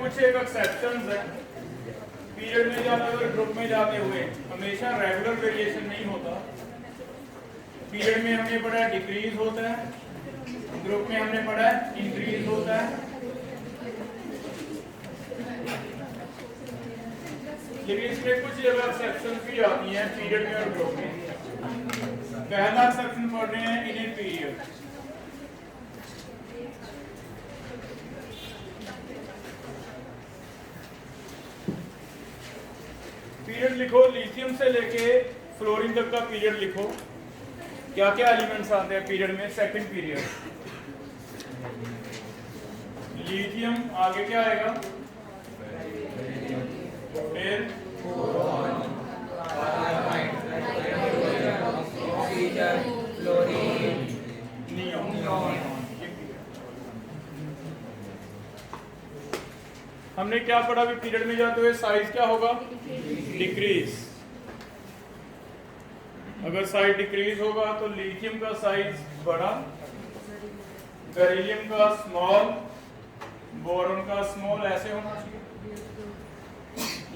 कुछ एक एक्सेप्शंस हैं पीरियड में जाते हुए, ग्रुप में जाते हुए। हमेशा रेगुलर वेरिएशन नहीं होता। पीरियड में हमने पढ़ा है डिक्रीज होता है, ग्रुप में हमने पढ़ा है इंक्रीज होता है। लेकिन इसमें कुछ जगह एक्सेप्शन भी आती हैं पीरियड में और ग्रुप में। पहला एक्सेप्शन पढ़ रहे हैं इन ए पीरियड। पीरियड लिखो, लिथियम से लेके फ्लोरीन तक का पीरियड लिखो। क्या क्या एलिमेंट्स आते हैं पीरियड में? सेकंड पीरियड लिथियम, आगे क्या आएगा? फिर हमने क्या पढ़ा अभी पीरियड में जाते हुए? साइज क्या होगा? डिक्रीज। अगर साइज डिक्रीज होगा तो लिथियम का साइज बड़ा, बेरिलियम का स्मॉल, बोरॉन का स्मॉल, ऐसे होना चाहिए।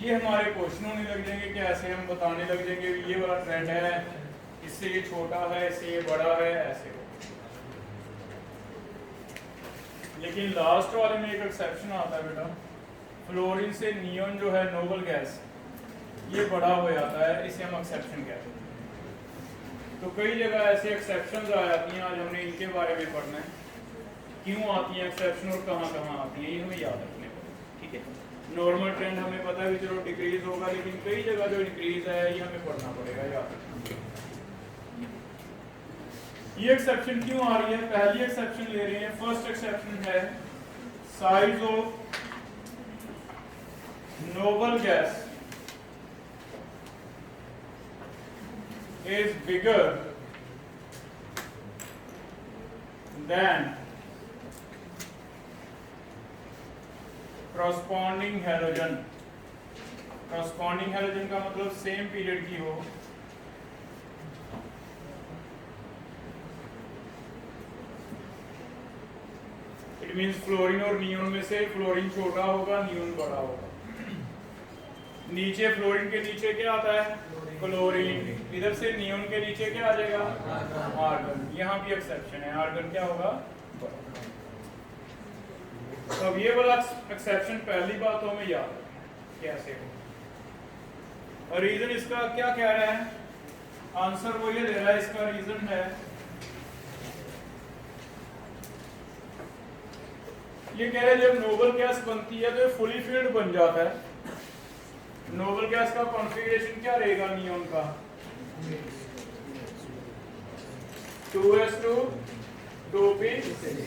ये हमारे क्वेश्चन होने लग जाएंगे कि ऐसे हम बताने लग जाएंगे ये वाला ट्रेंड है, इससे ये छोटा है, इससे ये बड़ा है, ऐसे हो। लेकिन लास्ट वाले में एक एक्सेप्शन आता है बेटा, फ्लोरीन से नियॉन जो है नोबल गैस, ये बड़ा हो जाता है, इसे हम एक्सेप्शन कहते हैं। तो कई जगह ऐसे एक्सेप्शंस आ जाती हैं, आज हमने इनके बारे में पढ़ना है, क्यों आती हैं एक्सेप्शन और कहाँ कहाँ आती हैं, ये हमें याद रखने को। ठीक है, नॉर्मल ट्रेंड हमें पता है कि चलो डिक्रीज होगा, लेकिन कई जगह जो इंक्रीज है ये हमें पढ़ना पड़ेगा, याद रखना। ये एक्सेप्शन क्यों आ रही है? पहली एक्सेप्शन ले रहे हैं, फर्स्ट एक्सेप्शन है size of noble gas is bigger than corresponding halogen। corresponding halogen का मतलब सेम पीरियड की हो। इट मींस फ्लोरीन और नियोन में से फ्लोरीन छोटा होगा, नियोन बड़ा होगा। नीचे फ्लोरीन के नीचे क्या आता है? क्लोरीन। इधर से नियोन के नीचे क्या आ जाएगा? आर्गन। यहाँ भी एक्सेप्शन है, आर्गन क्या होगा? तो अब ये वाला एक्सेप्शन पहली बात तो हमें याद है कैसे हो। और रीजन इसका क्या कह रहा है? आंसर वो ये दे रहा है, इसका रीजन है ये कह रहे हैं जब नोबल गैस बनती है तो ये फुली फील्ड बन जाता है। नोबल गैस का कॉन्फ़िगरेशन क्या रहेगा नियोन का? 2s2 2p6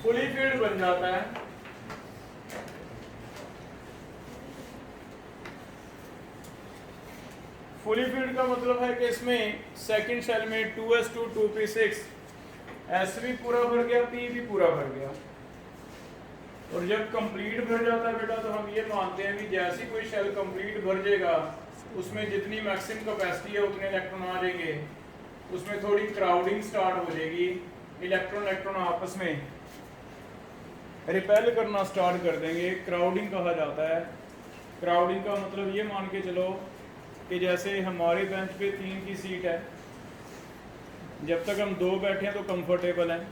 फुली फील्ड बन जाता है। फुली फील्ड का मतलब है कि इसमें सेकंड शेल में 2s2 2p6 S भी पूरा भर गया, P भी पूरा भर गया। और जब कंप्लीट भर जाता है बेटा तो हम ये मानते हैं कि जैसे कोई शेल कंप्लीट भर जाएगा उसमें जितनी मैक्सिमम कैपेसिटी है उतने इलेक्ट्रॉन आ जाएंगे, उसमें थोड़ी क्राउडिंग स्टार्ट हो जाएगी, इलेक्ट्रॉन आपस में रिपेल करना स्टार्ट कर देंगे। क्राउडिंग कहा जाता है। क्राउडिंग का मतलब ये मान के चलो कि जैसे हमारे बेंच पे 3 की सीट है, जब तक हम 2 बैठे हैं तो कंफर्टेबल हैं,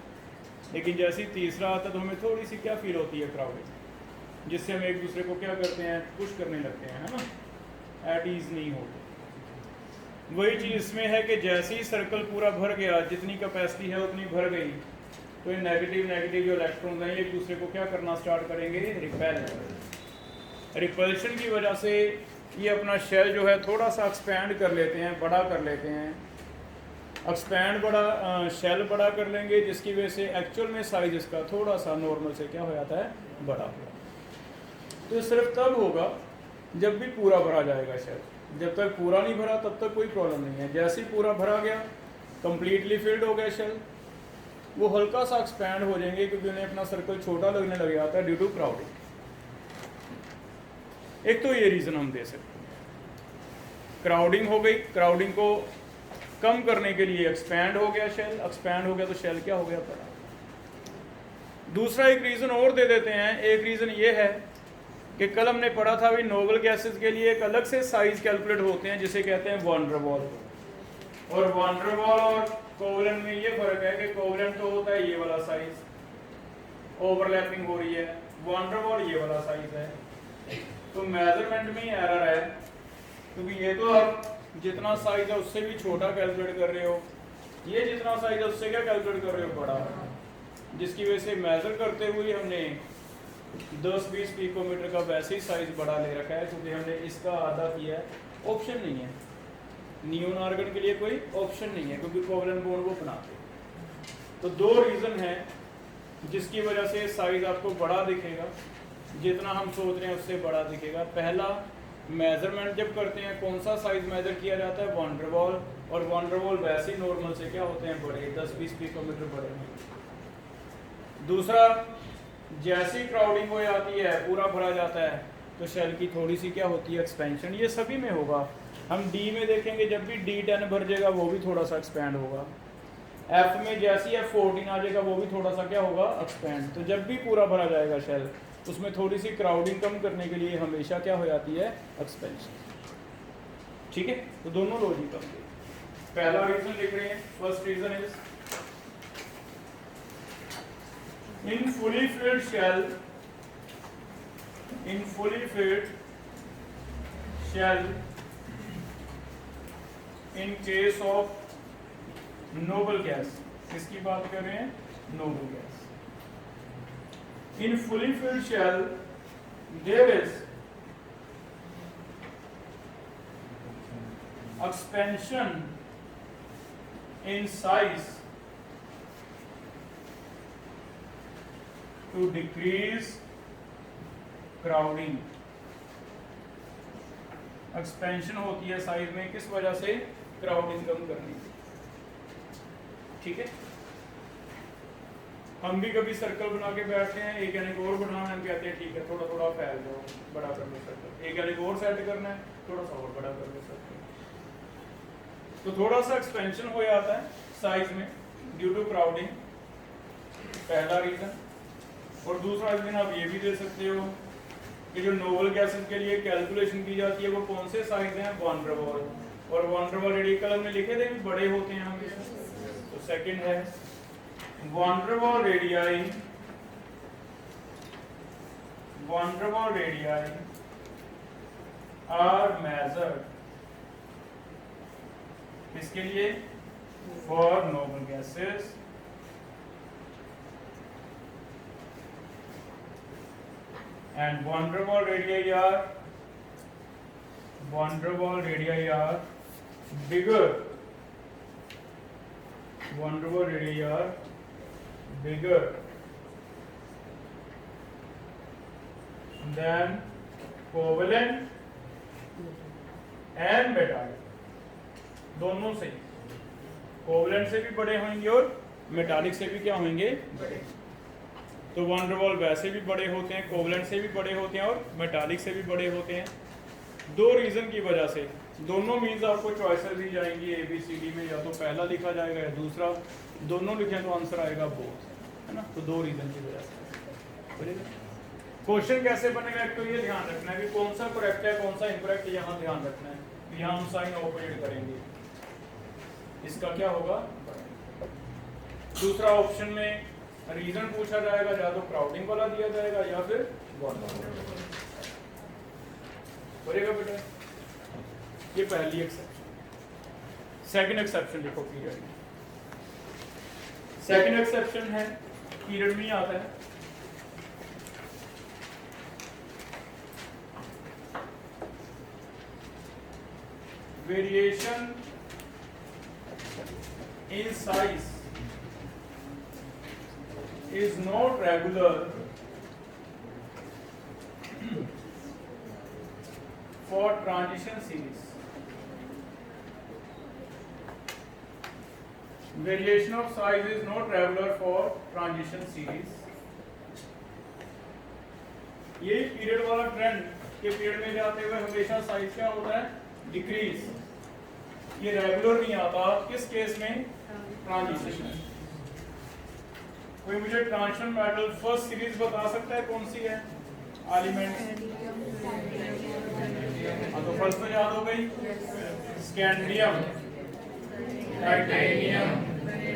लेकिन जैसे ही तीसरा आता है तो हमें थोड़ी सी क्या फील होती है? क्राउडिंग, जिससे हम एक दूसरे को क्या करते हैं? पुश करने लगते हैं, है ना, एट ईज नहीं होते। वही चीज़ इसमें है कि जैसे ही सर्कल पूरा भर गया, जितनी कैपेसिटी है उतनी भर गई, तो ये नेगेटिव जो इलेक्ट्रॉन हैं एक दूसरे को क्या करना स्टार्ट करेंगे? रिपेल। रिपल्शन की वजह से ये अपना शेल जो है थोड़ा सा एक्सपैंड कर लेते हैं, बड़ा कर लेते हैं। एक्सपैंड बड़ा शेल बड़ा कर लेंगे, जिसकी वजह से एक्चुअल में साइज इसका थोड़ा सा नॉर्मल से क्या हो जाता है? बड़ा हो। तो सिर्फ तब होगा जब भी पूरा भरा जाएगा शेल। जब तक पूरा नहीं भरा तब तक कोई प्रॉब्लम नहीं है। जैसे ही पूरा भरा गया, कंप्लीटली फिल्ड हो गया शेल, वो हल्का सा एक्सपैंड हो जाएंगे क्योंकि उन्हें अपना सर्कल छोटा लगने लग जाता है ड्यू टू क्राउडिंग। एक तो ये रीज़न हम दे सकते हैं। क्राउडिंग हो गई, क्राउडिंग को कम करने के लिए एक्सपैंड हो गया शेल, एक्सपैंड हो गया तो शेल क्या हो गया? बड़ा। दूसरा एक रीज़न और दे देते हैं। एक रीज़न ये है कि कल हमने पढ़ा था भी नोबल गैसेस के लिए एक अलग से साइज कैलकुलेट होते हैं जिसे कहते हैं वॉन डर वाल। और वॉन डर वाल और कोवलेंट में ये फर्क है कि कोवलेंट तो होता है ये वाला साइज, ओवरलैपिंग हो रही है, वॉन डर वाल ये वाला साइज है। तो मेजरमेंट में ही एरर है, क्योंकि ये तो आप जितना साइज है उससे भी छोटा कैलकुलेट कर रहे हो, ये जितना साइज है उससे क्या कैलकुलेट कर रहे हो, बड़ा, जिसकी वजह से मेजर करते हुए हमने 10-20 पिकोमीटर का वैसे ही साइज बड़ा ले रखा है, क्योंकि हमने इसका आधा किया है। ऑप्शन नहीं है, नियोन आर्गन के लिए कोई ऑप्शन नहीं है, क्योंकि कोवलेंट बॉन्ड वो बनाते हैं। तो दो रीज़न है जिसकी वजह से साइज आपको बड़ा दिखेगा, जितना हम सोच रहे हैं उससे बड़ा दिखेगा। पहला, मेजरमेंट जब करते हैं कौन सा साइज मेजर किया जाता है, वॉन डर वाल, और वॉन डर वाल वैसे ही नॉर्मल से क्या होते हैं, बड़े, 10-20 पिकोमीटर बड़े हैं। दूसरा, जैसी क्राउडिंग हो जाती है, पूरा भरा जाता है, तो शेल की थोड़ी सी क्या होती है, एक्सपेंशन। ये सभी में होगा। हम डी में देखेंगे, जब भी D10 भर जाएगा वो भी थोड़ा सा एक्सपेंड होगा। एफ में जैसी F14 आ जाएगा वो भी थोड़ा सा क्या होगा, एक्सपेंड। तो जब भी पूरा भरा जाएगा शेल, उसमें थोड़ी सी क्राउडिंग कम करने के लिए हमेशा क्या हो जाती है, एक्सपेंशन। ठीक है, तो दोनों लॉजिक होंगे। पहला रीजन लिख रहे हैं, first reason is in fully filled shell, in fully filled shell, in case of noble gas, किसकी बात कर रहे हैं, noble gas. In fully filled shell there is expansion in size to decrease crowding. Expansion होती है size में, किस वजह से, क्राउडिंग कम करने की। ठीक है, हम भी कभी सर्कल बना के बैठते हैं, एक यानी और बनाना है, हम कहते हैं ठीक है थोड़ा थोड़ा फैल जाओ, बड़ा कर लो सर्कल, एक यानी और सेट करना है, थोड़ा सा और बड़ा कर लो सर्कल। तो थोड़ा सा एक्सपेंशन हो जाता है साइज में ड्यू टू क्राउडिंग, पहला रीजन। और दूसरा रीजन आप ये भी दे सकते हो कि जो नोबल गैसेस के लिए कैलकुलेशन की जाती है वो कौन से साइज हैं, वॉन डर वाल, और वॉन डर वाल रेडिकल हमने लिखे थे भी बड़े होते हैं हमेशा। तो सेकंड है वॉन डर वाल रेडियाई, वॉन डर वाल रेडियाई आर मेजर्ड, किसके लिए, for noble gases, and van der Waal radii are bigger, van der Waal radii are bigger than covalent and metallic, दोनों से, कोवलेंट से भी बड़े होंगे और मेटालिक से भी क्या होंगे, बड़े। तो वॉन डर वाल वैसे भी बड़े होते हैं, कोवलेंट से भी बड़े होते हैं और मेटालिक से भी बड़े होते हैं। दो रीज़न की वजह से, दोनों मीन्स आपको चॉइसेस दी जाएंगी ABCD में, या तो पहला लिखा जाएगा या दूसरा, दोनों लिखें तो आंसर आएगा बोथ, है ना। तो दो रीज़न की वजह से क्वेश्चन कैसे बनेगा, एक तो ये ध्यान रखना है कि कौन सा करेक्ट है कौन सा इनकरेक्ट, यहाँ ध्यान रखना है। यहाँ हम साइन ऑपोजिट करेंगे, इसका क्या होगा। दूसरा ऑप्शन में रीजन पूछा जाएगा, या तो क्राउडिंग वाला दिया जाएगा या फिर बनेगा बेटा। ये पहली एक्सेप्शन। सेकंड एक्सेप्शन देखो, पीरियड। सेकंड एक्सेप्शन है पीरियड में आता है, variation in size is not regular for transition series. Variation of size is not regular for transition series. ये पीरियड वाला ट्रेंड के पीरियड में जाते हुए हमेशा साइज क्या होता है, डिक्रीज। ये रेगुलर नहीं आता, किस केस में, ट्रांजिशन में। कोई मुझे ट्रांजिशन मेटल फर्स्ट सीरीज बता सकता है कौन सी है एलिमेंट? हाँ तो फर्स्ट तो याद हो गई, scandium, titanium,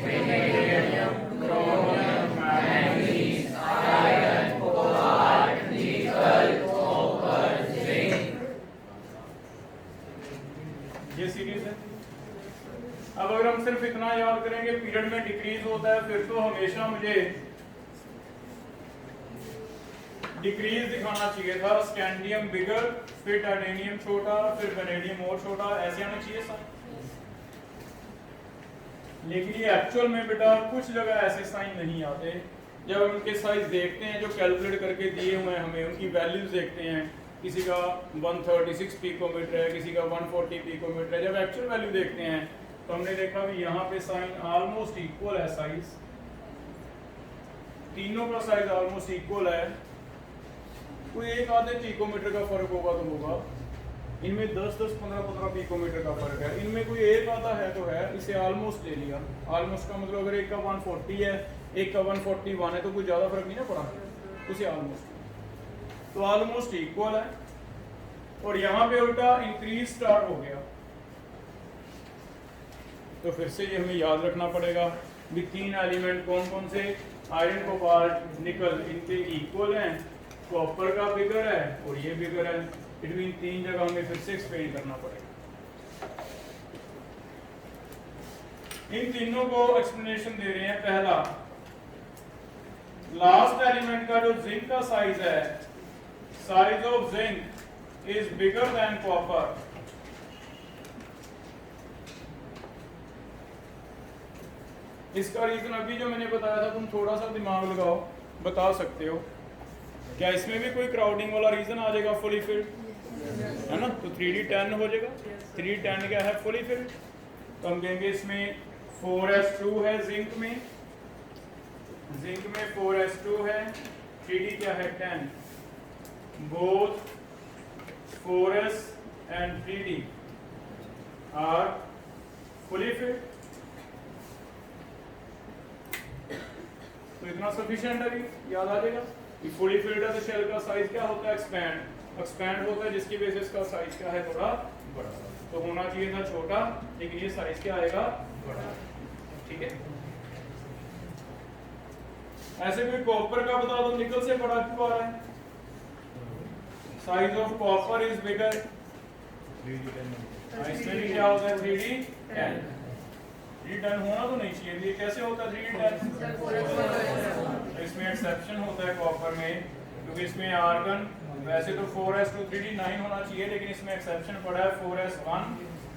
beryllium, chromium, manganese, iron, cobalt, निकल, कॉपर, जिंक, ये सीरीज है। अब अगर हम सिर्फ इतना याद करेंगे पीरियड में डिक्रीज होता है, फिर तो हमेशा मुझे डिक्रीज दिखाना चाहिए था। स्कैंडियम बिगर, फिर टाइटेनियम छोटा, फिर वेनेडियम और छोटा, ऐसे आना चाहिए साइन। लेकिन ये एक्चुअल में बेटा कुछ जगह ऐसे साइन नहीं आते। जब हम इनके साइज देखते हैं जो कैलकुलेट करके दिए हुए हैं हमें, उनकी वैल्यूज देखते हैं, किसी का 136 पिकोमीटर है, किसी का 140 पिकोमीटर है, जब एक्चुअल वैल्यू देखते हैं तो हमने देखा भी यहाँ पे साइन ऑलमोस्ट इक्वल है, साइज तीनों का साइज ऑलमोस्ट इक्वल है। कोई एक आधे पिकोमीटर का फर्क होगा तो होगा, इनमें 10-10, 15-15 पिकोमीटर का फर्क है, इनमें कोई एक आधा है तो है, इसे ऑलमोस्ट ले लिया। ऑलमोस्ट का मतलब अगर एक का 140 है, एक का 141 है तो कोई ज्यादा फर्क नहीं ना पड़ा, उसे ऑलमोस्ट, तो ऑलमोस्ट इक्वल है। और यहाँ पे उल्टा इंक्रीज स्टार्ट हो गया, तो फिर से ये हमें याद रखना पड़ेगा भी तीन एलिमेंट कौन कौन से, आयरन, कोबाल्ट, निकल, इनके इक्वल हैं, कॉपर का बिगर है और ये बिगर है। बिटवीन तीन जगह हमें फिर से एक्सप्लेन करना पड़ेगा। इन तीनों को एक्सप्लेनेशन दे रहे हैं। पहला, लास्ट एलिमेंट का जो जिंक का साइज है, size of zinc is bigger than copper. इसका रीजन अभी जो मैंने बताया था, तुम थोड़ा सा दिमाग लगाओ, बता सकते हो। क्या इसमें भी कोई क्राउडिंग वाला रीजन आ जाएगा? फुली फिल्ड है ना, तो 3d10 हो जाएगा। 3d10 क्या है? Fully filled. तो हम कहेंगे इसमें 4s2 है जिंक में 4s2 है, 3d क्या है? 10। Both 4s and 3d are fully filled। तो इतना सफिशिएंट है, याद आ जाएगा। फुली फिल्ड है तो शेल का साइज क्या होता है? एक्सपैंड होता है, जिसकी वजह से इसका साइज क्या है? थोड़ा बड़ा। तो होना चाहिए था छोटा, लेकिन ये साइज क्या आएगा? बड़ा। ठीक है। ऐसे कोई कॉपर का बता दो, निकल से बड़ा क्यों आ रहा है? Size of copper is bigger. इसमें भी क्या होता है? 3d10। 3d10 होना तो नहीं चाहिए, ये कैसे होता है 3d10? इसमें एक्सेप्शन होता है कॉपर में, क्योंकि इसमें आर्गन वैसे तो 4s2 3d9 होना चाहिए, लेकिन इसमें एक्सेप्शन पड़ा है 4s1,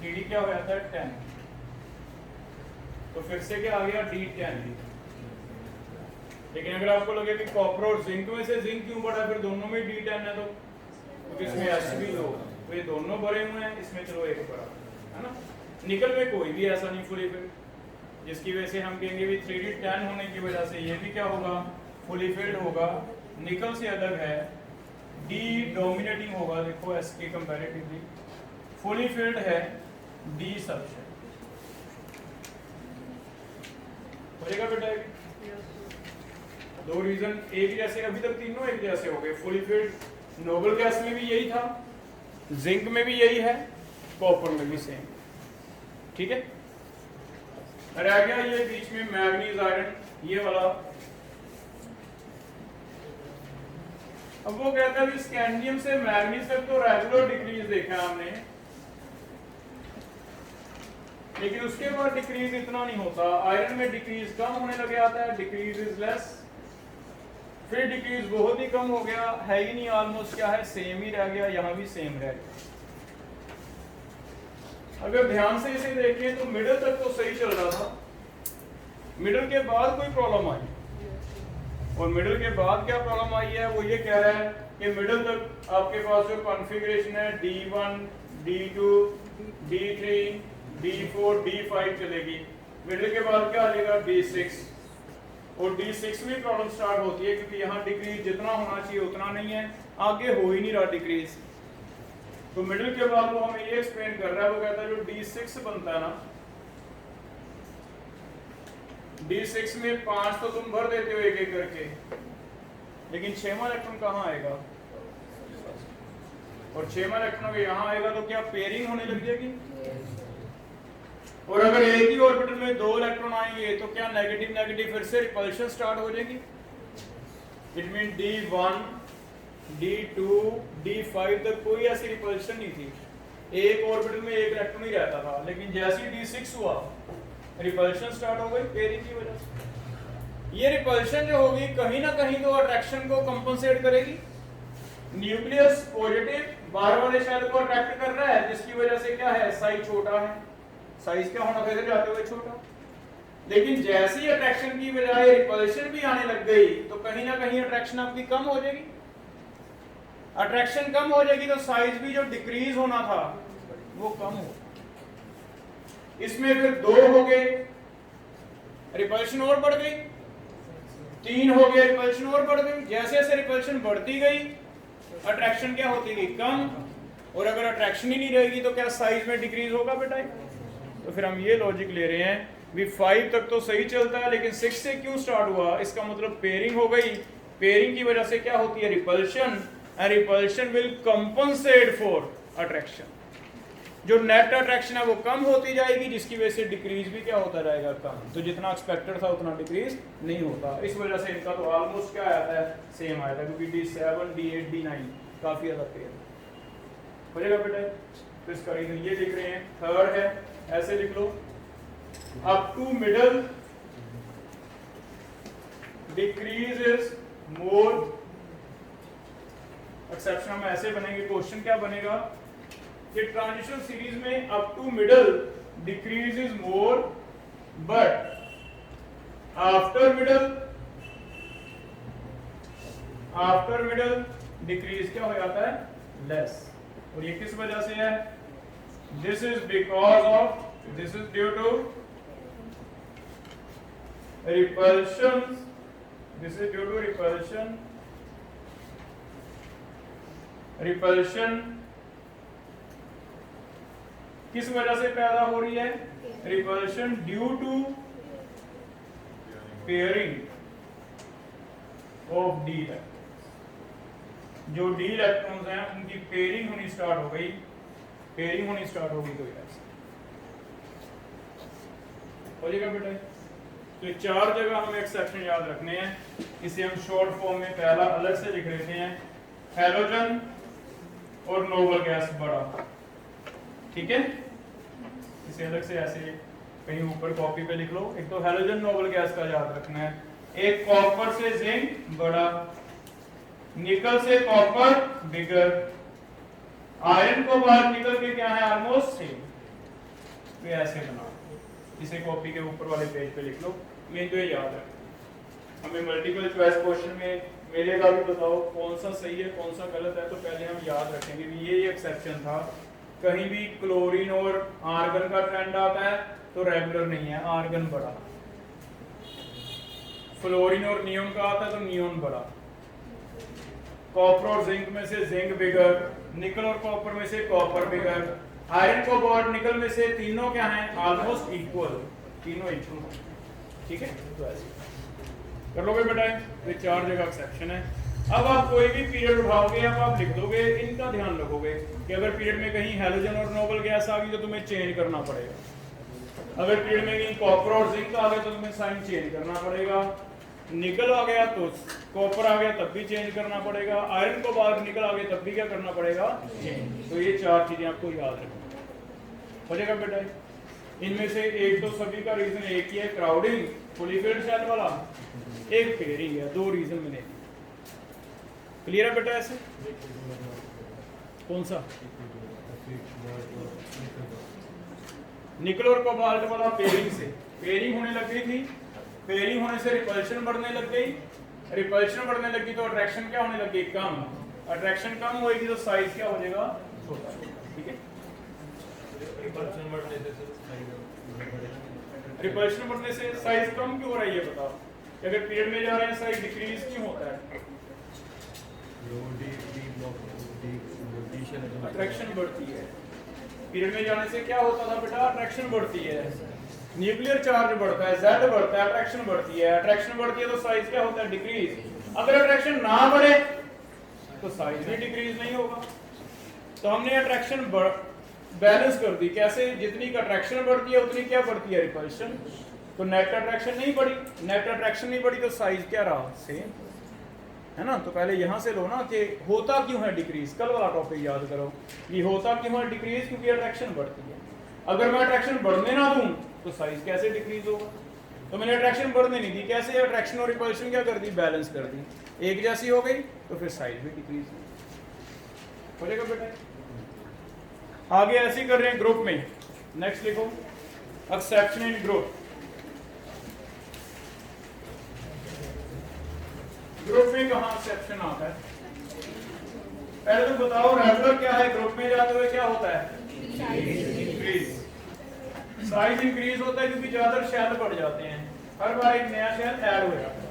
3d क्या हो जाता है? 10। तो फिर से क्या आ गया? d10। लेकिन अगर आपको लगे कि कॉपर और जिंक में से जिंक क्यों बढ़ा, फिर दोनों में d10 है, तो क्योंकि इसमें s भी 2, तो ये दोनों भरे हुए हैं, इसमें चलो एक बड़ा है ना। निकल में कोई भी ऐसा नहीं फुली फिल्ड, जिसकी वजह से हम कहेंगे भी 3d10 होने की वजह से ये भी क्या होगा? फुली फिल्ड होगा। निकल से अलग है, डी डोमिनेटिंग होगा, देखो एस के कंपैरेटिवली। फुली फिल्ड है, डी सबसेट हो जाएगा बेटा। दो रीजन एक जैसे, अभी तक तीनों एक जैसे हो गए। फुली फिल्ड नोबल गैस में भी यही था, जिंक में भी यही है, कॉपर में भी सेम। ठीक है। रह गया ये बीच में मैग्नीज आयरन, ये वाला। अब वो कहता है स्कैंडियम से मैग्नीज तक तो रेगुलर डिक्रीज देखा हमने, लेकिन उसके बाद डिक्रीज इतना नहीं होता। आयरन में डिक्रीज कम होने लगे आता है, डिक्रीज इज लेस। फिर डिक्रीज बहुत ही कम हो गया, है ही नहीं, ऑलमोस्ट क्या है? सेम ही रह गया, यहाँ भी सेम रह गया। अगर ध्यान से इसे देखें तो मिडिल तक तो सही चल रहा था, मिडिल के बाद कोई प्रॉब्लम आई, और मिडिल के बाद क्या प्रॉब्लम आई है? वो ये कह रहा है कि मिडिल तक आपके पास जो कॉन्फ़िगरेशन है D1, D2, D3, D4, D5 चलेगी। मिडिल के बाद क्या आ जाएगा? D6। और D6 में प्रॉब्लम स्टार्ट होती है, क्योंकि यहाँ डिक्रीज जितना होना चाहिए उतना नहीं है, आगे हो ही नहीं रहा डिक्रीज। तो मिडिल के बाद वो हमें ये एक्सप्लेन कर रहा है, वो कहता है जो D6 बनता है ना, D6 में 5 तो तुम भर देते हो एक एक करके, लेकिन 6वां इलेक्ट्रॉन कहाँ आएगा? और 6वां इलेक्ट्रॉन अगर यहाँ आएगा तो क्या पेयरिंग होने लग जाएगी? और अगर एक ही ऑर्बिटल में 2 इलेक्ट्रॉन आएंगे तो क्या नेगेटिव नेगेटिव फिर से रिपल्शन स्टार्ट हो जाएगी? It mean D1, D2, D5 तक कोई ऐसी रिपल्शन नहीं थी, एक ऑर्बिटल में एक इलेक्ट्रॉन ही रहता था, लेकिन जैसे ही D6 हुआ रिपल्शन स्टार्ट हो गई पेयरिंग की वजह से। ये रिपल्शन जो होगी कहीं ना कहीं तो अट्रैक्शन को कंपनसेट करेगी। न्यूक्लियस पॉजिटिव बाहर वाले शेल को अट्रैक्ट कर रहा है, जिसकी वजह से क्या है, साइज छोटा है। साइज क्या होना था इधर जाते हुए छोटा, लेकिन जैसे ही अट्रैक्शन की बजाय रिपल्शन भी आने लग गई तो कहीं ना कहीं अट्रैक्शन आपकी कम हो जाएगी। अट्रैक्शन कम हो जाएगी तो साइज भी जो डिक्रीज होना था वो कम हो। इसमें फिर 2 हो गए, रिपल्शन और बढ़ गई, 3 हो गए, रिपल्शन और बढ़ गई। जैसे जैसे रिपल्शन बढ़ती गई अट्रैक्शन क्या होती गई, कम। और अगर अट्रैक्शन ही नहीं रहेगी तो क्या साइज में डिक्रीज होगा बेटा? तो फिर हम ये लॉजिक ले रहे हैं भी 5 तक तो सही चलता है, लेकिन 6 से क्यों स्टार्ट हुआ? इसका मतलब पेयरिंग हो गई। पेयरिंग की वजह से क्या होती है, repulsion, and repulsion will compensate for attraction. जो नेट अट्रैक्शन है वो कम होती जाएगी, जिसकी वजह से डिक्रीज भी क्या होता रहेगा, कम। तो जितना एक्सपेक्टेड था उतना डिक्रीज नहीं होता। इस वजह से इनका तो ऑलमोस्ट क्या आता है, सेम आया था, क्योंकि D7, D8, D9 काफी ज्यादा पेयर हो जाएगा बेटा। तो इसका रीजन ये लिख रहे हैं, थर्ड है, ऐसे लिख लो, up to middle decrease is more. Exception हम ऐसे बनेंगे, क्वेश्चन क्या बनेगा कि ट्रांजिशन सीरीज में up to middle decrease is more, but after middle decrease क्या हो जाता है, लेस। और ये किस वजह से है? This is because of, this is due to repulsion, this is due to repulsion, repulsion किस वजह से पैदा हो रही है? Repulsion due to pairing of d electrons. जो डी इलेक्ट्रॉन्स हैं उनकी पेयरिंग होनी स्टार्ट हो गई, पेयरिंग होनी स्टार्ट हो गई तो ऐसे हो जाएगा बेटा। तो 4 जगह हमें एक्सेप्शन याद रखने हैं, इसे हम शॉर्ट फॉर्म में पहला अलग से लिख लेते हैं, हैलोजन और नोबल गैस बड़ा, ठीक है। इसे अलग से ऐसे कहीं ऊपर कॉपी पे लिख लो। एक तो हैलोजन नोबल गैस का याद रखना है, एक कॉपर से जिंक बड़ा, निकल से कॉपर बिगर, आयरन को बाहर निकल के क्या है, ऑलमोस्ट सेम। तो ऐसे बना, इसे कॉपी के ऊपर वाले पेज पे लिख लो। मेन तो ये याद रखना। हमें मल्टीपल चॉइस क्वेश्चन में मिलेगा भी, बताओ कौन सा सही है कौन सा गलत है, तो पहले हम याद रखेंगे भी ये एक्सेप्शन था। कहीं भी क्लोरीन और आर्गन का ट्रेंड आता है तो रेगुलर नहीं है, आर्गन बड़ा। फ्लोरीन और नियोन का आता है तो नियोन बड़ा। कॉपर और जिंक में से जिंक बिगर, निकल और कॉपर में से कॉपर बिगर, आयरन कोबाल्ट निकल में से तीनों क्या हैं, ऑलमोस्ट इक्वल, तीनों इक्वल, ठीक है। तो ऐसे कर लोगे बेटा, ये 4 जगह एक्सेप्शन है। अब आप कोई भी पीरियड उठाओगे, अब आप लिख दोगे, इनका ध्यान रखोगे कि अगर पीरियड में कहीं हैलोजन और नोबल गैस आ गई तो तुम्हें चेंज करना पड़ेगा। अगर पीरियड में कहीं कॉपर और जिंक आ गए तो तुम्हें साइन चेंज करना पड़ेगा। निकल आ गया तो कॉपर आ गया तब भी चेंज करना पड़ेगा। आयरन को बाद निकल आ गया तब भी क्या करना पड़ेगा, चेंज। तो ये 4 चीजें आपको याद रखनी हो जाएगा बेटा। इनमें से एक तो सभी का रीजन एक ही है, क्राउडिंग, फुली फिल्ड शेल वाला, एक पेयरिंग है, 2 रीजन मिले। क्लियर है बेटा? ऐसे कौन सा? निकल और कोबाल्ट वाला पेयरिंग से, पेयरिंग होने लग गई थी, पेयरिंग होने से रिपल्शन बढ़ने लग गई, रिपल्शन बढ़ने लगी तो अट्रैक्शन क्या होने लगी, कम। अट्रैक्शन कम होगी तो साइज क्या हो जाएगा, छोटा, ठीक है। रिपल्शन बढ़ने से साइज कम क्यों हो रही है बताओ? अगर पीरियड में जा रहे हैं साइज डिक्रीज क्यों होता है? अट्रैक्शन बढ़ती है। पीरियड में जाने से क्या होता था बेटा, अट्रैक्शन बढ़ती है। न्यूक्लियर चार्ज बढ़ता है, Z बढ़ता है, अट्रैक्शन बढ़ती है। अट्रैक्शन बढ़ती है तो साइज क्या होता है? डिक्रीज। अगर अट्रैक्शन ना बढ़े तो साइज भी डिक्रीज नहीं होगा। तो हमने अट्रैक्शन बैलेंस कर दी। कैसे? जितनी का अट्रैक्शन बढ़ती है उतनी क्या बढ़ती है? रिपल्शन। तो नेट अट्रैक्शन नहीं बढ़ी, नेट अट्रैक्शन नहीं बढ़ी तो साइज क्या रहा? सेम, है ना। तो पहले यहां से लो ना कि होता क्यों है डिक्रीज। कल वाला टॉपिक याद करो, ये होता क्यों है डिक्रीज? क्योंकि अट्रैक्शन बढ़ती है। अगर मैं अट्रैक्शन बढ़ने ना दूं तो साइज कैसे डिक्रीज होगा? तो मैंने अट्रैक्शन बढ़ने नहीं दी, कैसे? अट्रैक्शन और रिपल्शन क्या कर दी? बैलेंस कर दी, एक जैसी हो गई तो फिर साइज भी डिक्रीज हो जाएगा बेटा। आगे ऐसे ही कर रहे हैं ग्रुप में। नेक्स्ट लिखो, एक्सेप्शन इन ग्रुप। ग्रुप में कहां एक्सेप्शन आता है? पहले तो बताओ रेगुलर क्या है? ग्रुप में जाते हुए क्या होता है? इंक्रीज। साइज इंक्रीज होता है क्योंकि ज्यादा शेल बढ़ जाते हैं, हर बार एक नया शेल ऐड हो जाता है।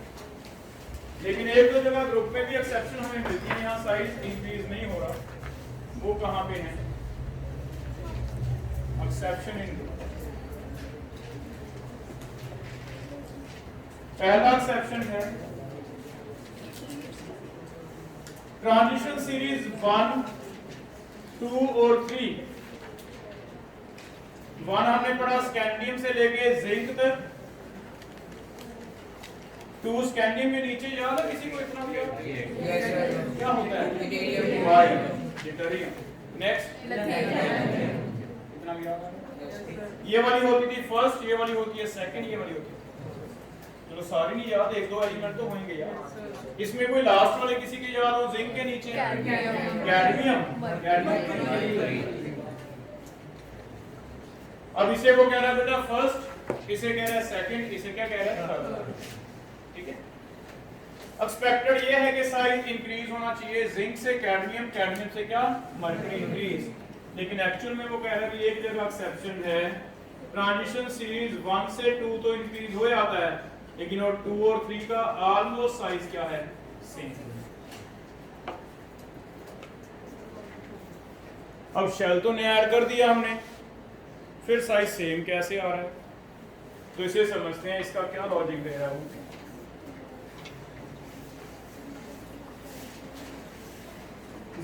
लेकिन एक दो जगह ग्रुप में भी एक्सेप्शन हमें मिलती है, यहाँ साइज इंक्रीज नहीं हो रहा। वो कहां पे है? Exception in group. पहला एक्सेप्शन है ट्रांजिशन सीरीज 1, 2 और 3। 1 हमने पढ़ा स्कैंडियम से लेके जिंक तक। 2 स्कैंडियम के नीचे याद है किसी को? इतना भी याद? क्या होता है? डिटरियम। नेक्स्ट, इतना भी याद है? ये वाली होती थी फर्स्ट, ये वाली होती है सेकंड, ये वाली होती है। चलो सारी नहीं याद, एक दो एलिमेंट तो होंगे याद। इसमें कोई लास्ट वाले किसी के याद हो? जिंक के नीचे कैडमियम। अब इसे वो कह रहा है बेटा फर्स्ट, इसे कह रहा है सेकंड, इसे क्या कह रहा है? थर्ड। ठीक है। एक्सपेक्टेड ये है कि साइज इंक्रीज होना चाहिए जिंक से कैडमियम, कैडमियम से क्या? Mercury increase. लेकिन एक्चुअल में वो कह रहा है कि एक जगह एक्सेप्शन है, ट्रांजिशन सीरीज 1 से 2 तो इंक्रीज हो जाता है, लेकिन और 2 और 3 का ऑलमोस्ट साइज क्या है? सेम। अब शेल तो नया ऐड कर दिया हमने, फिर साइज सेम कैसे आ रहा है? तो इसे समझते हैं, इसका क्या लॉजिक दे रहा है।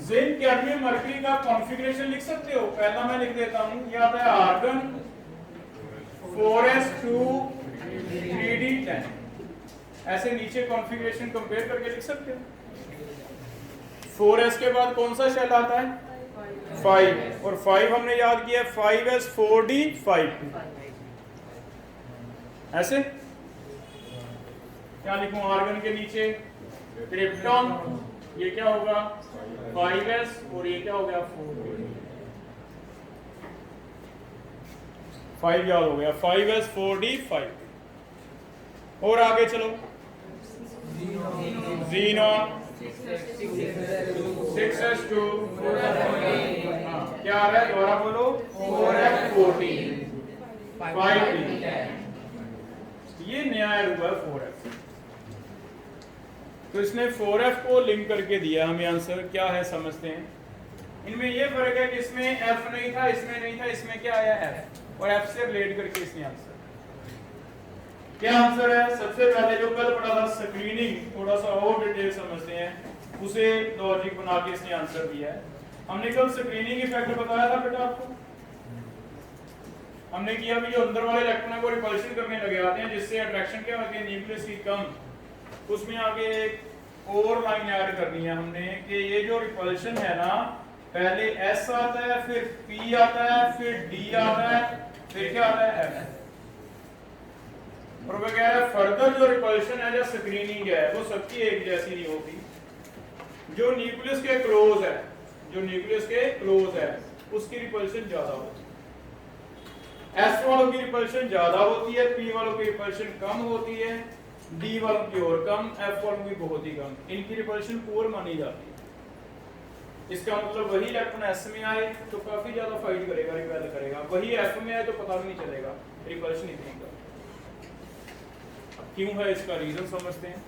जिंक, कैडमियम, मर्करी का कॉन्फ़िगरेशन लिख सकते हो? पहला मैं लिख देता हूं, ये आता है आर्गन 4s2 3d10। ऐसे नीचे कॉन्फ़िगरेशन कंपेयर करके लिख सकते हो। 4s के बाद कौन सा शेल आता है? 5, और 5 हमने याद किया 5s 4d5। ऐसे क्या लिखूं? आर्गन के नीचे क्रिप्टॉन, ये क्या होगा? 5s, और ये क्या हो गया? 4d। 5 याद हो गया, 5s 4d5। और आगे चलो, ज़ीनॉन 6s2 क्या आ रहा है? दोबारा बोलो, 4f14 5d। ये नया ऐड हुआ है 4f। तो इसने 4f को लिंक करके दिया हमें आंसर। क्या है समझते हैं। इनमें ये फर्क है कि इसमें f नहीं था, इसमें नहीं था, इसमें क्या आया? f, और f से रिलेट करके इसने आंसर। क्या आंसर है? सबसे पहले जो कल पढ़ा था स्क्रीनिंग, थोड़ा सा और डिटेल समझते हैं, उसे लॉजिक बना के इसने आंसर दिया है। हमने कल स्क्रीनिंग इफेक्ट बताया था बेटा आपको। हमने किया भी जो अंदर वाले इलेक्ट्रॉन को रिपल्शन करने लगे आते हैं, जिससे अट्रैक्शन क्या होती है? न्यूक्लियस की कम। उसमें आगे एक और लाइन ऐड करनी है हमने कि ये जो रिपल्शन है ना, पहले S आता है, फिर P आता है, फिर D आता है, फिर क्या आता है? F। और वो कह रहा है फर्दर जो रिपल्शन है, जो स्क्रीनिंग है, वो सबकी एक जैसी नहीं होती। जो न्यूक्लियस के क्लोज है, जो न्यूक्लियस के क्लोज है, उसकी रिपल्शन ज्यादा होती है। S वालों की रिपल्शन ज्यादा होती है, P वालों की रिपल्शन कम होती है, D वालों की और कम, F वालों की बहुत ही कम। इनकी रिपल्शन पुअर मानी जाती है। इसका मतलब वही इलेक्ट्रॉन S में आए तो काफी ज्यादा फाइट करेगा, रिपेल करेगा, वही F में आए तो पता भी नहीं चलेगा रिपल्शन इतनी कम। क्यों है इसका रीजन समझते हैं।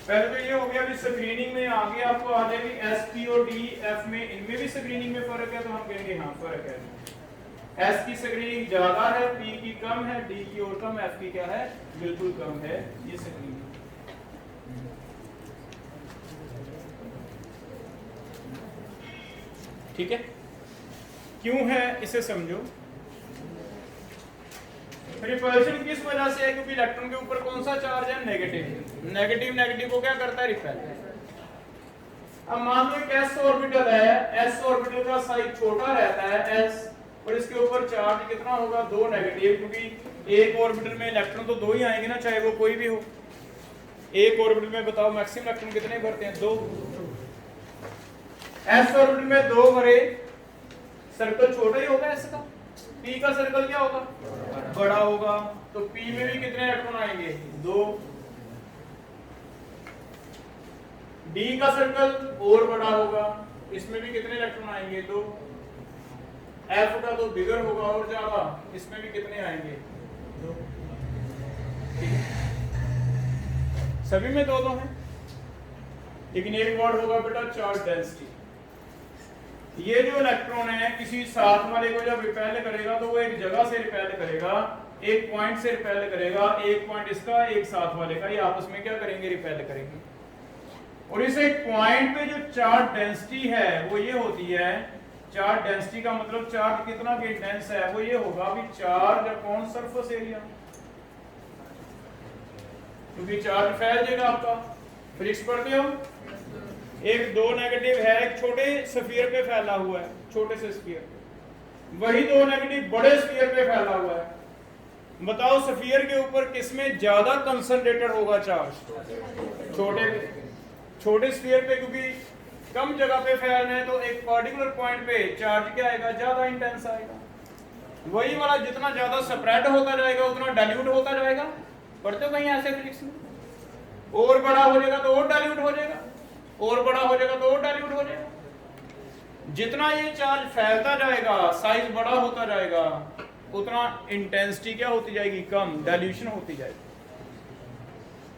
पहले तो ये हो गया कि स्क्रीनिंग में आगे आपको आ जाएगी S, P और D, F में, इनमें भी स्क्रीनिंग में फर्क है, तो हम कहेंगे हाँ फर्क है। एस की स्क्रीनिंग ज्यादा है, पी की कम है, डी की और कम, एफ की क्या है, बिल्कुल कम है। ये स्क्रीनिंग ठीक है। क्यों है इसे समझो। रिपल्शन किस वजह से है? क्योंकि इलेक्ट्रॉन के ऊपर कौन सा चार्ज है, नेगेटिव। नेगेटिव नेगेटिव को क्या करता है, रिपेल। अब मान लो एक एस ऑर्बिटल है, एस ऑर्बिटल का साइज छोटा रहता है एस, और इसके ऊपर चार्ज कितना होगा, 2 नेगेटिव, क्योंकि एक ऑर्बिटल में इलेक्ट्रॉन तो 2 ही आएंगे ना, चाहे वो कोई भी हो। एक ऑर्बिटल में बताओ मैक्सिमम इलेक्ट्रॉन कितने भरते हैं, 2। एस ऑर्बिटल में 2 भरे, सर्कल छोटा ही होगा एस का, पी का सर्कल क्या होगा, बड़ा होगा, तो पी में भी कितने इलेक्ट्रॉन आएंगे, 2। डी का सर्कल और बड़ा होगा, इसमें भी कितने इलेक्ट्रॉन आएंगे, 2। एफ का तो बिगर होगा और ज्यादा, इसमें भी कितने आएंगे, 2। सभी में 2 हैं, लेकिन एक वर्ड होगा बेटा चार्ज डेंसिटी। ये जो इलेक्ट्रॉन है किसी साथ वाले को जब रिपेल करेगा तो वो एक जगह से रिपेल करेगा, एक पॉइंट से रिपेल करेगा, एक पॉइंट इसका एक साथ वाले का, ये आपस में क्या करेंगे, रिपेल करेंगे। और इस एक पॉइंट पे जो चार्ज डेंसिटी है वो ये होती है, चार्ज डेंसिटी का मतलब चार्ज कितना डेंस है, वो ये होगा भी चार्ज अपॉन सरफेस एरिया, क्योंकि चार्ज फैल जाएगा आपका। फिजिक्स पढ़ते हो, एक 2 नेगेटिव है, एक छोटे स्फीयर पे फैला हुआ है, छोटे से स्फीयर पे, वही 2 नेगेटिव बड़े स्फीयर पे फैला हुआ है। बताओ स्फीयर के ऊपर किसमें ज्यादा कंसंट्रेटेड होगा चार्ज, छोटे स्फीयर पे, क्योंकि कम जगह पे फैलना है तो एक पर्टिकुलर पॉइंट पे चार्ज क्या आएगा, ज्यादा इंटेंस आएगा। वही वाला जितना ज्यादा स्प्रेड होता जाएगा उतना डाइल्यूट होता जाएगा। पढ़ते हो कहीं ऐसे फिजिक्स में, और बड़ा हो जाएगा तो और डाइल्यूट हो जाएगा, और बड़ा हो जाएगा तो और डाइल्यूट हो जाएगा। जितना ये चार्ज फैलता जाएगा, साइज बड़ा होता जाएगा, उतना इंटेंसिटी क्या होती जाएगी, कम, डाइल्यूशन होती जाएगी।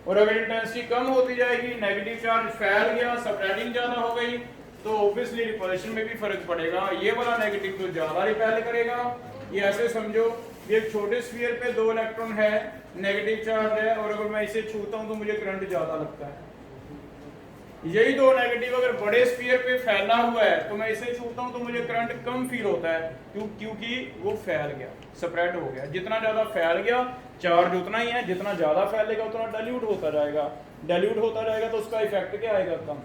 और अगर इंटेंसिटी कम होती जाएगी, नेगेटिव चार्ज फैल गया, स्प्रेडिंग ज्यादा हो गई, तो ऑब्वियसली रिपल्शन में भी फर्क पड़ेगा। ये वाला नेगेटिव तो ज्यादा रिपेल करेगा। ये ऐसे समझो, ये छोटे स्फीयर पे 2 इलेक्ट्रॉन है, नेगेटिव चार्ज है, और अगर मैं इसे छूता हूं तो मुझे करंट ज्यादा लगता है। यही 2 नेगेटिव अगर बड़े स्फीयर पे फैला हुआ है तो मैं इसे छूता हूं तो मुझे करंट कम फील होता है, क्योंकि वो फैल गया, स्प्रेड हो गया। जितना ज्यादा फैल गया चार्ज उतना ही है, जितना ज्यादा फैलेगा उतना डाइल्यूट होता जाएगा, डाइल्यूट होता जाएगा तो उसका इफेक्ट क्या आएगा, कम।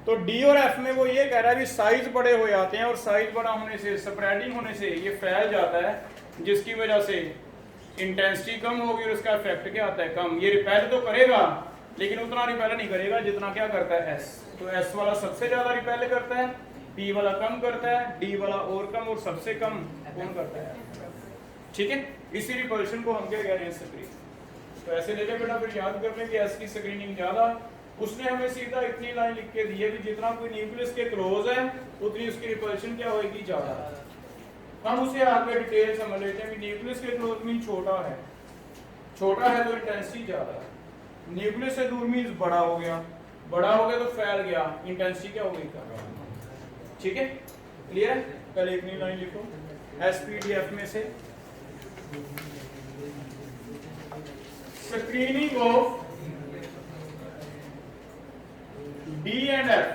तो डी और एफ में वो ये कह रहा है कि साइज बड़े हो जाते हैं, और साइज बड़ा होने से, स्प्रेडिंग होने से ये फैल जाता है, जिसकी वजह से इंटेंसिटी कम होगी और उसका इफेक्ट क्या आता है, कम। ये रिपेल तो करेगा लेकिन उतना रिपेल नहीं करेगा जितना क्या करता है एस। तो एस वाला सबसे ज्यादा रिपेल करता है, पी वाला कम करता है, डी वाला और कम, और सबसे कम कौन करता है, ठीक है। इसी रिपल्शन को हम क्या कह रहे हैं, स्क्रीन। तो ऐसे लेके बेटा फिर याद कर लें कि एस की स्क्रीनिंग ज्यादा। उसने हमें सीधा इतनी लाइन लिख के दी है कि जितना कोई न्यूक्लियस के क्लोज है उतनी उसकी रिपल्शन क्या होगी, ज्यादा। हम उसे आगे डिटेल समझ लेते हैं कि न्यूक्लियस के क्लोज मीन छोटा है, छोटा है तो इंटेंसिटी ज्यादा है। न्यूक्लियस से दूर मीन बड़ा हो गया, बड़ा हो गया तो फैल गया, इंटेंसिटी क्या हो गई, कम। ठीक है, क्लियर है। पहले इतनी लाइन लिखो एसपीडीएफ में से, screening of d and f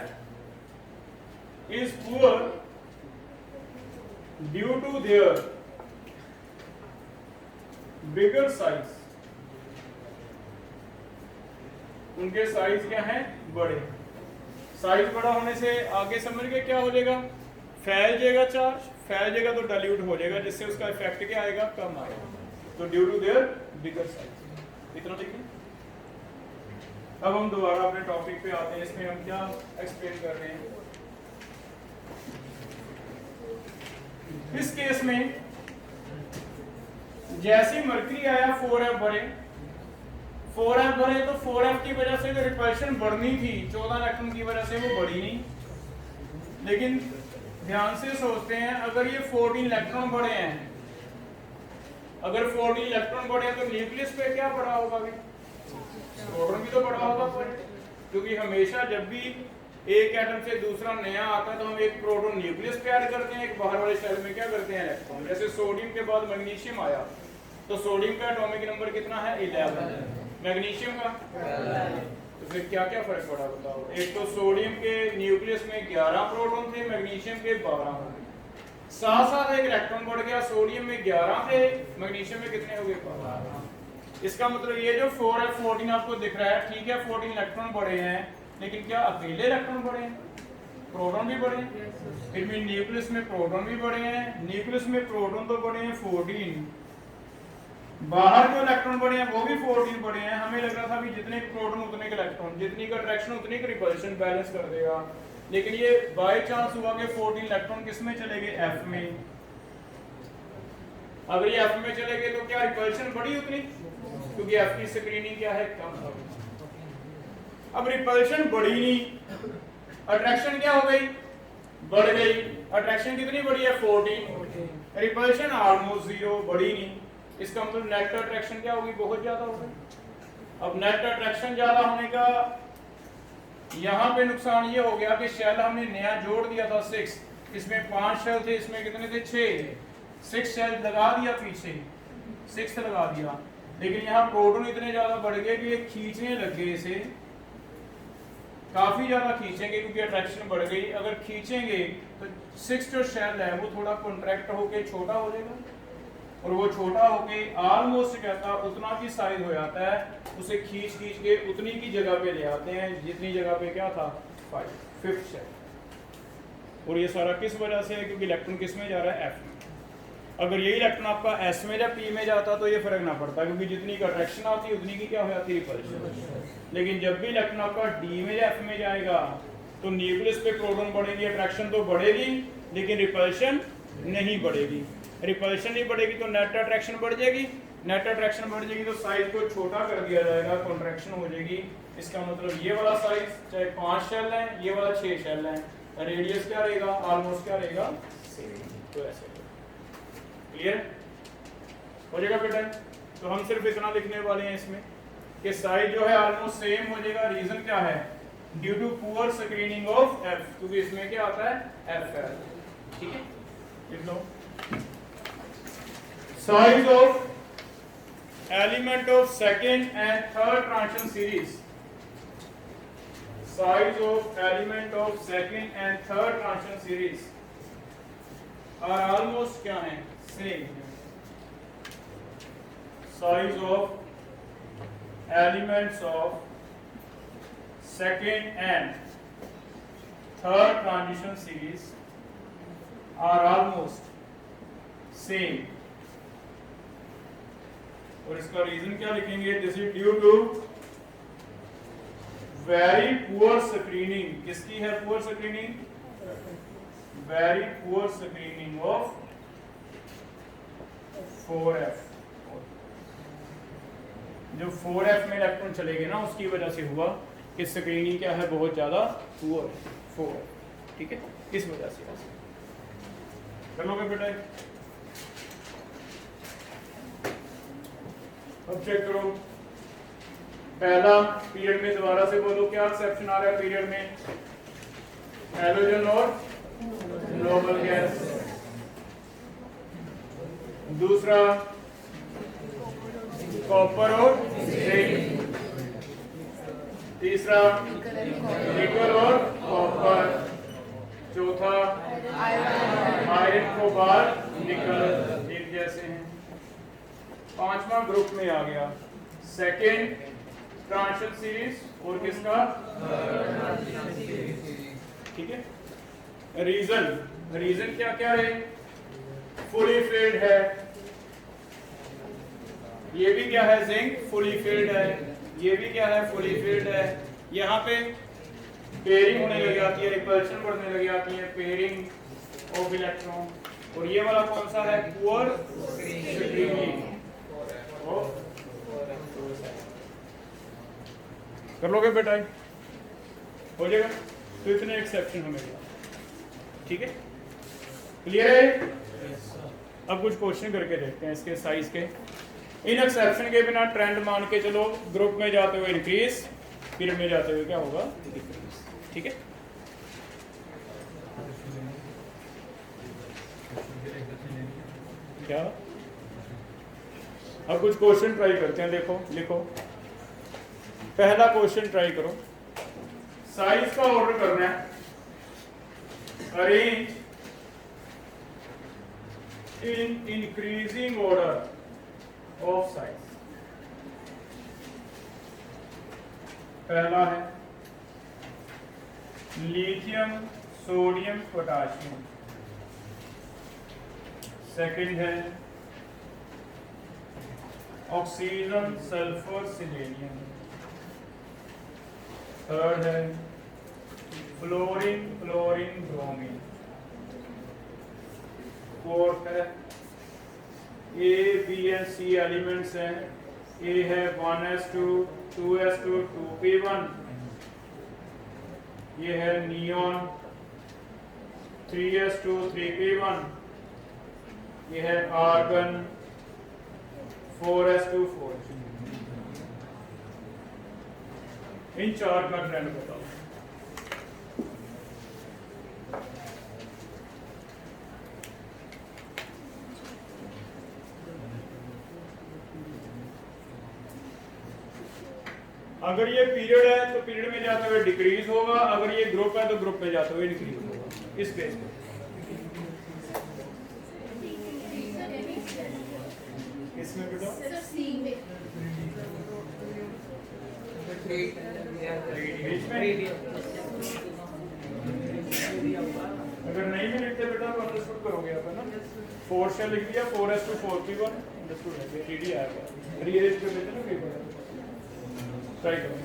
is poor due to their bigger size. उनके साइज क्या है, बड़े। साइज बड़ा होने से आगे समझ गए क्या हो जाएगा, फैल जाएगा चार्ज, फैल जाएगा तो डाइल्यूट हो जाएगा, जिससे उसका इफेक्ट क्या आएगा, कम आएगा। तो due to their bigger size, इतना देखिए। अब हम दोबारा अपने टॉपिक पे आते हैं। इसमें हम क्या एक्सप्लेन कर रहे हैं, इस केस में जैसे मर्क्यूरी आया 4f भरे, 4f भरे तो 4f की वजह से जो रिपल्शन बढ़नी थी 14 इलेक्ट्रॉन की वजह से वो बढ़ी नहीं। लेकिन ध्यान से सोचते हैं, अगर ये 14 इलेक्ट्रॉन बढ़े हैं, अगर 14 इलेक्ट्रॉन बढ़े हैं तो न्यूक्लियस पे क्या बढ़ा होगा, प्रोटॉन भी तो बढ़ा होगा, क्योंकि हमेशा जब भी एक एटम से दूसरा नया आता है तो हम एक प्रोटॉन न्यूक्लियस पे ऐड करते हैं, एक बाहर वाले शेल में क्या करते हैं इलेक्ट्रॉन। जैसे सोडियम के बाद मैग्नीशियम आया तो सोडियम का एटॉमिक नंबर कितना है 11, मैग्नीशियम का, तो फिर क्या क्या फर्क पड़ा बताओ। एक तो सोडियम के न्यूक्लियस में 11 प्रोटॉन थे, मैग्नीशियम के 12 हो गए, साथ साथ एक इलेक्ट्रॉन बढ़ गया, सोडियम में 11 थे, मैग्नीशियम में कितने हो गए 12। इसका मतलब ये जो 4f14 आपको दिख रहा है, ठीक है 14 इलेक्ट्रॉन बढ़े हैं, लेकिन क्या अकेले इलेक्ट्रॉन बढ़े हैं, प्रोटॉन भी बढ़े हैं। फिर भी न्यूक्लियस में प्रोटॉन भी बढ़े हैं, न्यूक्लियस में प्रोटॉन तो बढ़े हैं 14, बाहर जो इलेक्ट्रॉन बढ़े हैं वो भी 14 बढ़े हैं। हमें लग रहा था भी जितने प्रोटॉन उतने के इलेक्ट्रॉन, जितनी का अट्रैक्शन उतनी का रिपल्शन, बैलेंस कर देगा, लेकिन ये बाय चांस हुआ कि 14 इलेक्ट्रॉन किस में चले गए एफ में। अगर ये एफ में चले गए तो क्या रिपल्शन बढ़ी उतनी, क्योंकि एफ की स्क्रीनिंग क्या है कम। अब रिपल्शन बढ़ी नहीं, अट्रैक्शन क्या हो गई बढ़ गई, अट्रैक्शन कितनी बढ़ी है 14, रिपल्शन ऑलमोस्ट 0, बढ़ी नहीं। इसका मतलब नेट अट्रैक्शन क्या होगी बहुत ज्यादा होगी। अब नेट अट्रैक्शन ज्यादा होने का यहाँ पे नुकसान ये हो गया कि शेल हमने नया जोड़ दिया था 6, इसमें 5 शेल थे, इसमें कितने थे 6 शेल लगा दिया, पीछे 6 लगा दिया, लेकिन यहाँ प्रोटॉन इतने ज्यादा बढ़ गए कि ये खींचने लग गए, इसे काफी ज्यादा खींचेंगे क्योंकि अट्रैक्शन बढ़ गई। अगर खींचेंगे तो 6 जो शेल है वो थोड़ा कॉन्ट्रैक्ट होके छोटा हो जाएगा, और वो छोटा होके ऑलमोस्ट कहता उतना की साइज हो जाता है, उसे खींच के उतनी की जगह पे ले आते हैं जितनी जगह पे क्या था 5th शेल। और ये सारा किस वजह से है, क्योंकि इलेक्ट्रॉन किस में जा रहा है एफ में। अगर ये इलेक्ट्रॉन आपका एस में या पी में जाता तो ये फर्क ना पड़ता, क्योंकि जितनी का अट्रैक्शन आती है उतनी की क्या हो जाती है रिपल्शन। लेकिन जब भी इलेक्ट्रॉन आपका डी में या एफ में जाएगा तो न्यूक्लियस पे प्रोटॉन बढ़ेगी, अट्रैक्शन तो बढ़ेगी लेकिन रिपल्शन नहीं बढ़ेगी। रिपल्शन नहीं बढ़ेगी तो नेट अट्रैक्शन बढ़ जाएगी, नेट अट्रैक्शन बढ़ जाएगी तो साइज को छोटा कर दिया जाएगा, कॉन्ट्रैक्शन हो जाएगी। इसका मतलब ये वाला साइज चाहे 5 शेल है, ये वाला 6 शेल है, रेडियस क्या रहेगा ऑलमोस्ट क्या रहेगा सेम। तो ऐसे क्लियर हो जाएगा बेटा। तो हम सिर्फ इतना लिखने वाले हैं इसमें कि साइज जो है ऑलमोस्ट सेम हो जाएगा। रीजन क्या है, due to poor screening of f, क्योंकि इसमें क्या आता है एफ है, ठीक है लिख लो। Size of element of second and third transition series. Size of element of second and third transition series are almost क्या है same. Size of elements of second and third transition series are almost same. और इसका reason क्या लिखेंगे, this is due to very poor screening. किसकी है poor screening, very poor screening of 4f। जो 4f में इलेक्ट्रॉन चले गए ना उसकी वजह से हुआ कि स्क्रीनिंग क्या है बहुत ज्यादा पुअर है 4f, ठीक है इस वजह से। कर लोगे बेटा, अब चेक करो पहला पीरियड में, दोबारा से बोलो क्या एक्सेप्शन आ रहा है पीरियड में, हाइड्रोजन और नोबल गैस। दूसरा कॉपर और जिंक। तीसरा निकल और कॉपर। चौथा आयरन कोबाल्ट निकल, एक जैसे हैं। पांचवा ग्रुप में आ गया सेकेंड ट्रांजिशन सीरीज और किसका, ठीक है। रीजन क्या क्या है, फुली फिल्ड है, ये भी क्या है जिंक फुली फिल्ड है, ये भी क्या है फुली फिल्ड है। यहाँ पे पेयरिंग होने लग जाती है, रिपल्शन बढ़ने लग जाती है, पेयरिंग ऑफ इलेक्ट्रॉन। और ये वाला कौन सा है पुअर स्क्रीनिंग। कर लोगे बेटा, हो जाएगा। तो इतने एक्सेप्शन हमें, ठीक है क्लियर है। अब कुछ क्वेश्चन करके देखते हैं इसके साइज के। इन एक्सेप्शन के बिना ट्रेंड मान के चलो, ग्रुप में जाते हुए इंक्रीज, पीरियड में जाते हुए क्या होगा डिक्रीज, ठीक है। क्या? अब कुछ क्वेश्चन ट्राई करते हैं, देखो लिखो। पहला क्वेश्चन ट्राई करो, साइज का ऑर्डर करना है, arrange in increasing order of size. पहला है लिथियम सोडियम पोटाशियम, सेकंड है ऑक्सीजन सल्फर सिलेनियम, थर्ड है फ्लोरीन क्लोरीन ब्रोमीन, फोर्थ है A B and C elements हैं, ए है 1s2 2s2 2p1, ये है नियॉन 3s2 3p1, ये है आर्गन 4s2 4p1। इन चार का ट्रेंड बताओ। अगर ये पीरियड है तो पीरियड में जाते हुए डिक्रीज होगा, अगर ये ग्रुप है तो ग्रुप में जाते हुए इंक्रीज होगा। इस बेस पे इसमें बेटा अगर नहीं भी लिखते बेटा तो अंडरस्टूड करोगे आप, है ना। 4 से लिख दिया 4s2 4p1 अंडरस्टूड है, 3d आएगा। रीअरेंज कर देते ना पेपर, ट्राई करो।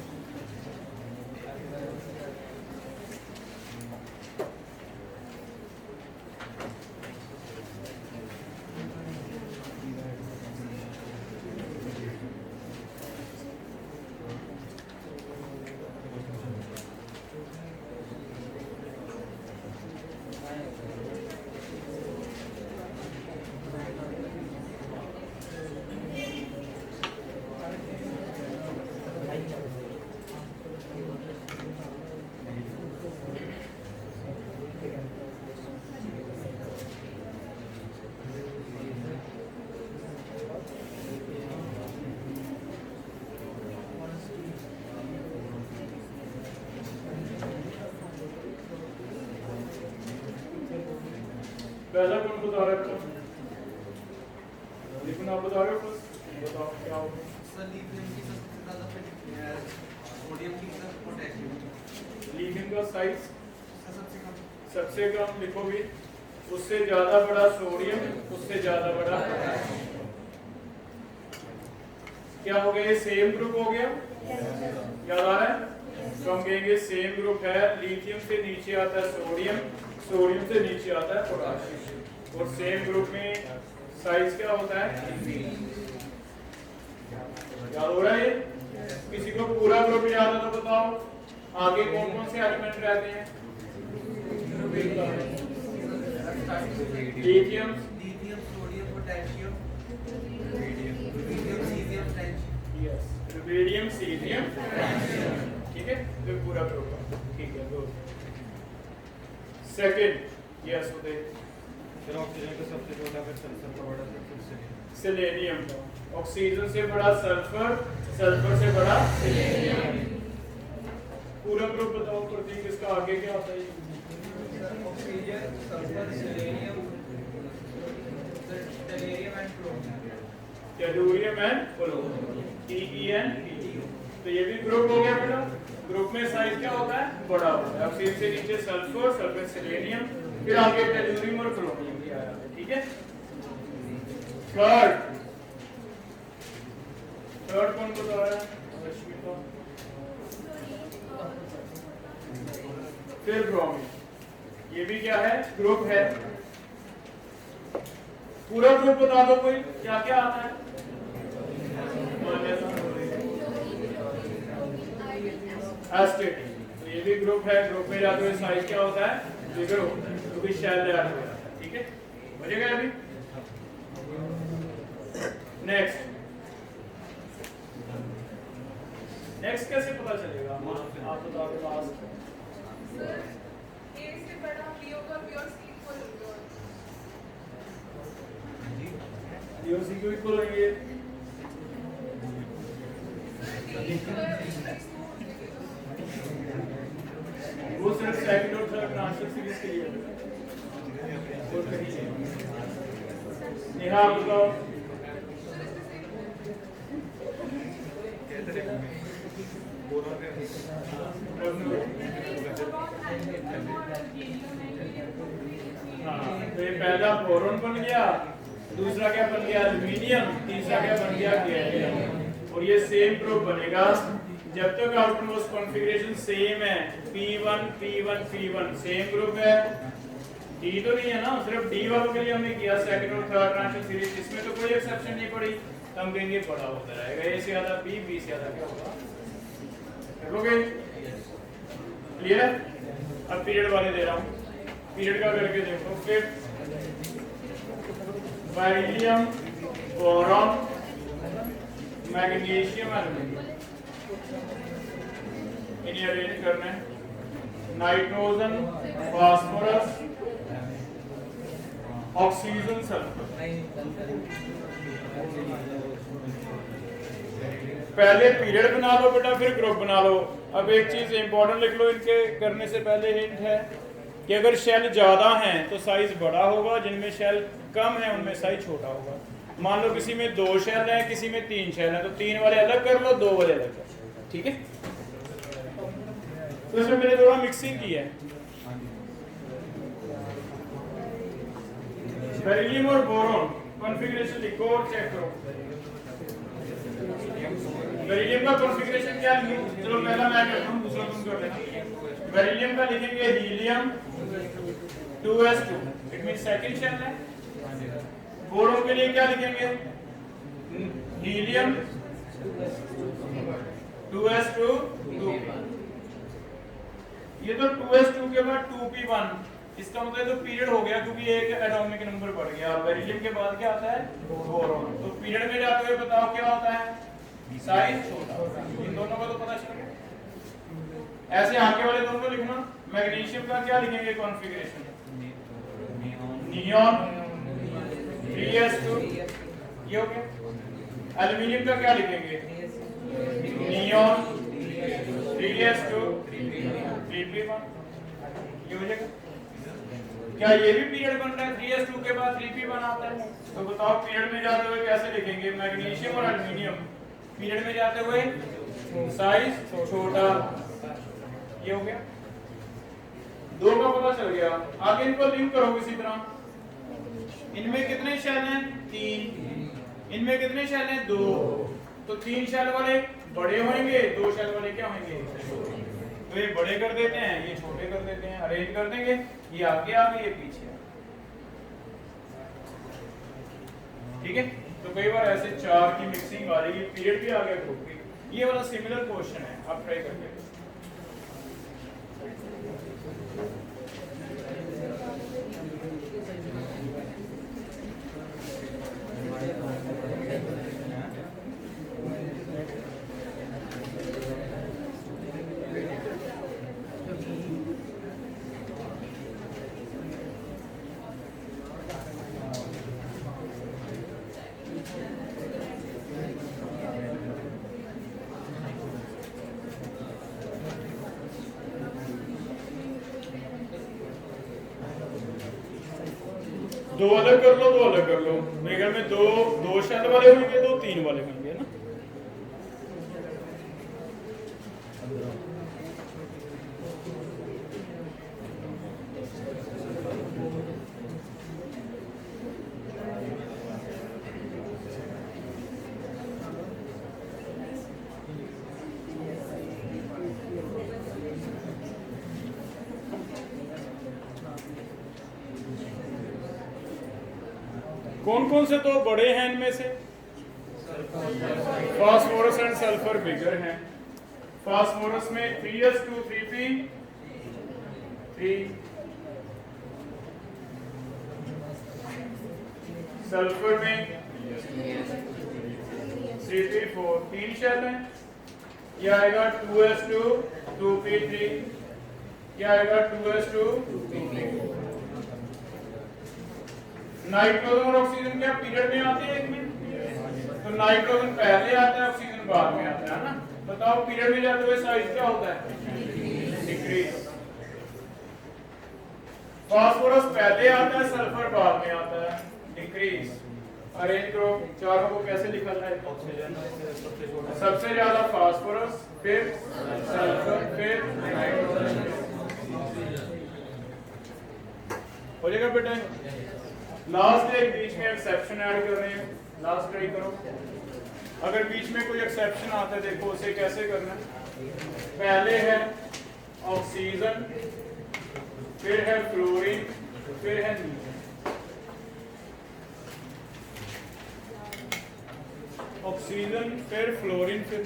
पहला कौन बता रहे हो? लेकिन आप बता रहे हो, बताओ क्या होगा। लिथियम का साइज सबसे कम लिखोगे, उससे ज्यादा बड़ा सोडियम, उससे ज्यादा बड़ा क्या हो गया? ये सेम ग्रुप हो गया, याद आ रहा है? तो हम कहेंगे सेम ग्रुप है, लिथियम से नीचे आता है सोडियम, सोडियम से नीचे आता है पोटाशियम, और सेम ग्रुप में साइज क्या होता है? याद हो रहा है? किसी को पूरा ग्रुप याद है तो बताओ, आगे कौन कौन से एलिमेंट रहते हैं? Lithium, sodium, potassium, yes, rubidium, caesium, ठीक है, तो पूरा ग्रुप, ठीक है। गुड। सेकंड, यस उदय, फिर ऑक्सीजन का सबसे छोटा, फिर सल्फर का बड़ा, फिर सेलेनियम का, ऑक्सीजन से बड़ा सल्फर, सल्फर से बड़ा सेलेनियम। पूरा ग्रुप बताओ प्रतीक, इसका आगे क्या होता है? Oxygen, sulphur, selenium, tellurium and fluorine. Tellurium and fluorine, TeN, तो ये भी ग्रुप हो गया बेटा। ग्रुप में साइज क्या होता है? बड़ा होता है। ऑक्सीजन से नीचे सल्फर, सल्फर सेलेनियम, फिर आगे टेलुरियम और क्रोमियम भी आ जाता है, ठीक है। थर्ड कौन बता रहा है? रश्मिका। फिर ब्रोमीन, ये भी क्या है? ग्रुप है। पूरा ग्रुप बता दो कोई, क्या क्या आता है? एस्टेट, तो ये भी ग्रुप है। ग्रुप में जाते हुए साइज क्या होता है? बिगर होता है, क्योंकि शेल तैयार हो जाता है, ठीक है। बचेगा अभी। नेक्स्ट कैसे पता चलेगा? आप बता दो। सर, ए से बड़ा पी होगा उसी को इक्वल होंगे। वो सिर्फ सेकंड और थर्ड ट्रांसफर सीरीज के लिए और कहीं नहीं। नेहा बताओ। हाँ, तो ये पहला बोरॉन बन गया, दूसरा क्या बन गया एल्यूमिनियम, तीसरा क्या बन गया गैलियम। और ये सेम ग्रुप बनेगा जब तक आउटमोस्ट कॉन्फ़िगरेशन सेम है, P1 P1 P1 same group है। D तो नहीं है ना, सिर्फ D वालों के लिए हमने किया सेकंड और थर्ड ट्रांजिशन सीरीज, इसमें तो कोई एक्सेप्शन नहीं पड़ी, तो हम कहेंगे बड़ा होता रहेगा। A से ज्यादा B, B से ज्यादा क्या होगा, देखोगे क्लियर है। अब पीरियड वाले दे रहा हूँ, पीरियड का करके देखो। फिर बेरिलियम, बोरॉन, मैग्नीशियम, एल्यूमिनियम, इन्हें अरेंज करना है। Nitrogen, phosphorus, oxygen, sulphur. पहले पीरियड बना लो बेटा, फिर ग्रुप बना लो। अब एक चीज इंपॉर्टेंट लिख लो, इनके करने से पहले हिंट है कि अगर शेल ज्यादा हैं तो साइज बड़ा होगा, जिनमें शेल कम है उनमें साइज छोटा होगा। मान लो किसी में 2 शेल है, किसी में 3 शेल है, तो 3 वाले अलग कर लो, 2 वाले अलग कर लो, ठीक है। तो इसमें मैंने थोड़ा मिक्सिंग की है। बेरिलियम और बोरॉन कॉन्फ़िगरेशन लिखो और चेक करो। बेरिलियम का कॉन्फ़िगरेशन क्या लिखूं? चलो पहला मैं करता हूं, दूसरा तुम कर लेना। बेरिलियम का लिखेंगे helium 2s2, it means second shell है। बोरॉन के लिए क्या लिखेंगे? Helium 2s2 2p। ये तो 2s2 के बाद 2p1, इसका मतलब तो पीरियड हो गया, क्योंकि एक एटॉमिक नंबर बढ़ गया। बेरिलियम के बाद क्या आता है? बोरॉन। तो पीरियड में जाते हुए बताओ क्या होता है? साइज छोटा। इन दोनों का तो पता चल गया। ऐसे आगे वाले दोनों लिखना। मैग्नीशियम का क्या लिखेंगे कॉन्फ़िगरेशन? नियॉन 3s2, ये हो गया। एल्यूमिनियम का क्या लिखेंगे? नियॉन 3s2 3p1, ये हो जाएगा। क्या ये भी पीरियड बन रहा है? 3s2 के बाद 3p1 आता है, तो बताओ पीरियड में जाते हुए कैसे लिखेंगे? मैग्नीशियम और एल्यूमिनियम पीरियड में जाते हुए साइज छोटा, ये हो गया। 2 का पता चल गया। आगे इनको लिंक करो किसी तरह। इनमें कितने शेल हैं? 3। इनमें कितने शेल हैं? 2। तो 3 शेल वाले बड़े होंगे, 2 शेल वाले क्या होंगे? तो ये बड़े कर देते हैं, ये छोटे कर देते हैं, अरेंज कर देंगे। ये आगे आगे, ये पीछे, ठीक है। तो कई बार ऐसे 4 की मिक्सिंग आ रही है, पीरियड भी आ गया, ग्रुप भी। ये वाला सिमिलर क्वेश्चन है, आप ट्राई करके। दो अलग कर लो, 2 अलग कर लो। मेरे घर में 2 शेल वाले होंगे, 2 3 वाले होंगे ना। कौन कौन से 2 बड़े हैं इनमें से? फास्फोरस एंड सल्फर बिगर हैं। फास्फोरस में 3s2 3p 3, सल्फर में 3p4, 3 शेल हैं। यह आएगा 2s2 2p3, यह आएगा 2s2 2p4। नाइट्रोजन और ऑक्सीजन क्या पीरियड में आते हैं? एक में तो नाइट्रोजन पहले आता है, ऑक्सीजन बाद में आता है ना। बताओ पीरियड में जाते हुए साइज क्या होता है? डिक्रीज। फास्फोरस पहले आता है, सल्फर बाद में आता है, डिक्रीज। अरेंज करो चारों को, कैसे लिखा जाए? ऑक्सीजन सबसे छोटा, सबसे ज्यादा फास्फोरस, फिर सल्फर, फिर नाइट्रोजन। हो जाएगा बेटा। लास्ट एक बीच में एक्सेप्शन ऐड कर रहे हैं, लास्ट ट्राई करो। अगर बीच में कोई एक्सेप्शन आता है, देखो उसे कैसे करना है। पहले है ऑक्सीजन, फिर है फ्लोरीन, फिर है नीचे। ऑक्सीजन, फिर फ्लोरीन, फिर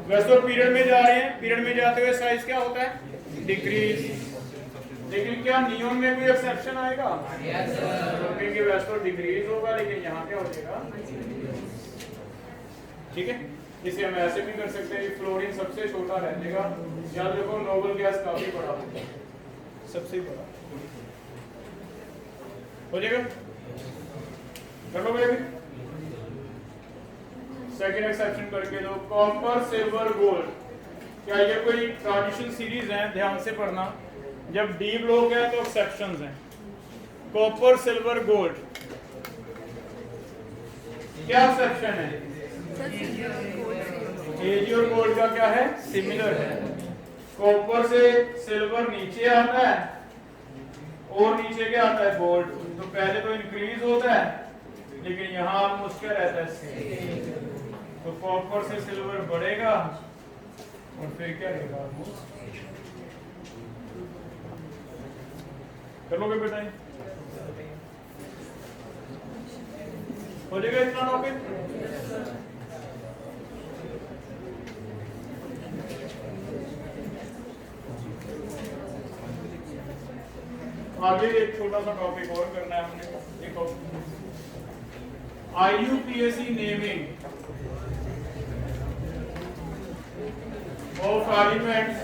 वैसे तो पीरियड में जा रहे हैं, पीरियड में जाते हुए साइज क्या होता है? डिक्रीज। लेकिन क्या नियोन में कोई एक्सेप्शन आएगा? क्योंकि वैसे तो डिक्रीज होगा, लेकिन यहाँ क्या हो जाएगा? ठीक है, इसे हम ऐसे भी कर सकते हैं कि फ्लोरीन सबसे छोटा रह जाएगा। याद रखो नोबल गैस काफी बड़ा होता है, सबसे बड़ा हो जाएगा। कर लो बेबी। सेकंड एक्सेप्शन करके दो, कॉपर, सिल्वर, गोल्ड। क्या ये कोई ट्रांजिशन सीरीज है? ध्यान से पढ़ना। जब डी ब्लॉक है तो एक्सेप्शंस हैं। कॉपर, सिल्वर, गोल्ड, क्या एक्सेप्शन है? एजी और गोल्ड का क्या है? सिमिलर है। कॉपर से सिल्वर नीचे आता है और नीचे क्या आता है? गोल्ड। तो पहले तो इंक्रीज होता है, लेकिन यहाँ ऑलमोस्ट क्या रहता है? तो कॉपर से सिल्वर बढ़ेगा और फिर क्या रहेगा? कर लोगे बेटा? हो जाएगा इतना टॉपिक? आगे एक छोटा सा टॉपिक और करना है हमने। देखो IUPAC naming of elements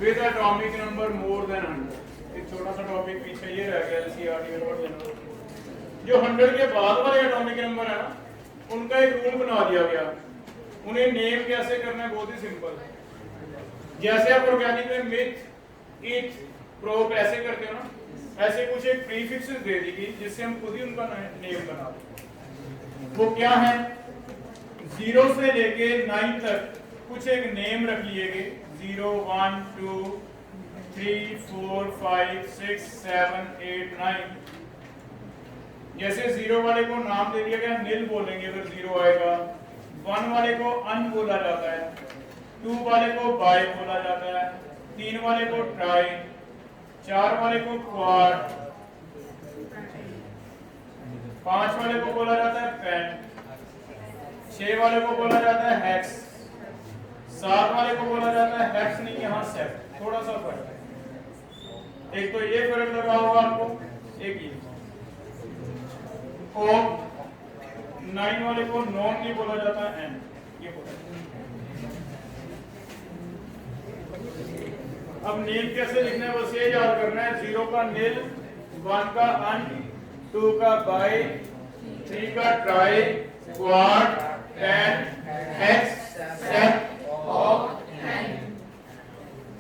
with atomic number more than 100। एक छोटा सा टॉपिक पीछे ये रह गया, NCERT में नोट देना। जो 100 के बाद वाले एटॉमिक नंबर है ना, उनका एक रूल बना दिया गया। उन्हें नेम कैसे करना है? बहुत ही सिंपल। जैसे आप ऑर्गेनिक में मिथ, इट, प्रोप ऐसे करते हो ना, ऐसे कुछ एक प्रीफिक्सेस दे देगी जिससे हम खुद ही उनका नेम बना दें। वो क्या है? 0 से लेके 9 तक कुछ एक नेम रख लिए 0, 1, 2, 3, 4, 5, 6, 7, 8, 9। जैसे 0 वाले को नाम दे दिया गया, नील बोलेंगे अगर 0 आएगा। 1 वाले को अन बोला जाता है, 2 वाले को बाय बोला जाता है, 3 वाले को ट्राई, 4 वाले को क्वाड, 5 वाले को बोला जाता है पेंट, 6 वाले को बोला जाता है हेक्स, 7 वाले को बोला जाता है हेक्स नहीं, यहाँ सेट। थोड़ा सा फर्क है, एक तो ये फर्क लगा होगा आपको, एक ये। और 9 वाले को नॉन नहीं बोला जाता है, एन ये बोला जाता है। अब नेम कैसे लिखना है बस ये याद करना है। 0 का नील, 1 का अन, 2 का बाय, 3 का try, quad, 10, hex, set, oct,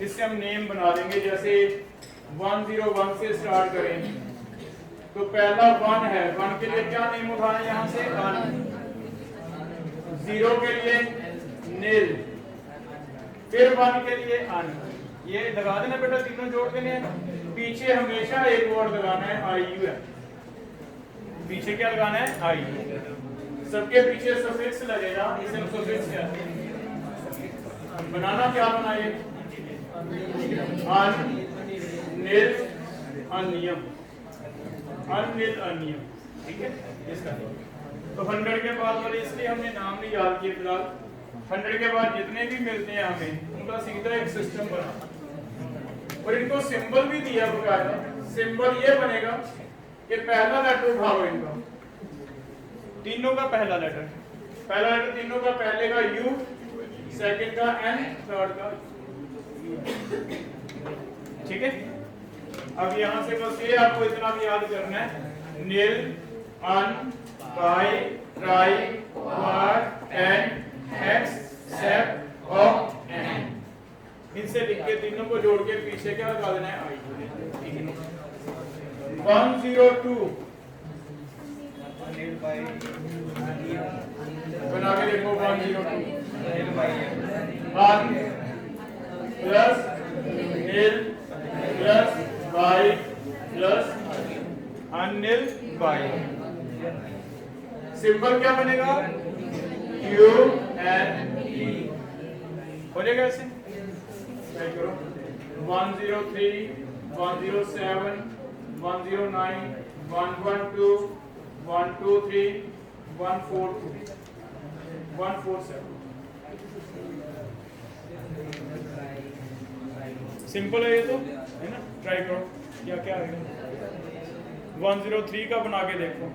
इससे हम नेम बना देंगे। जैसे 101 से स्टार्ट करें तो पहला 1 है, 1 के लिए क्या नेम उठाना है यहाँ से? अन। 0 के लिए नील, फिर 1 के लिए अन। ये लगा देना बेटा, तीनों जोड़ देने हैं। पीछे हमेशा एक वर्ड लगाना है, IU है। पीछे क्या लगाना है? IU। सबके पीछे सफिक्स लगेगा, इसे हम सफिक्स कहते हैं। बनाना क्या बनाइए? अन, नील, अनियम, अनिल, अनियम। ठीक है, इसका तो 100 के बाद वाले इसलिए हमने नाम नहीं याद किए फिलहाल। 100 के बाद जितने भी मिलते हैं हमें, उनका सीधा एक सिस्टम बना और इनको सिंबल भी दिया बकायदा। सिंबल ये बनेगा कि पहला लेटर उठाओ इनका, तीनों का पहला लेटर, पहला लेटर तीनों का, पहले का U, सेकंड का N, थर्ड का U। ठीक है, अब यहां से बस ये आपको इतना भी याद करना है nil, un, bi, tri, quad, end, hex, sept, oct, enn. इनसे लिख के तीनों को जोड़ के पीछे क्या लगा देना है? आई। 102 अनिल भाई बना के देखो। 102 अनिल भाई un plus nil plus bi plus unnil bi. Symbol क्या बनेगा? Q N E. हो जाएगा ऐसे? ट्राई करो। 103 107 109 112 123 142 147। सिंपल है ये तो, है ना? ट्राई करो क्या क्या है। 103 का बना के देखो।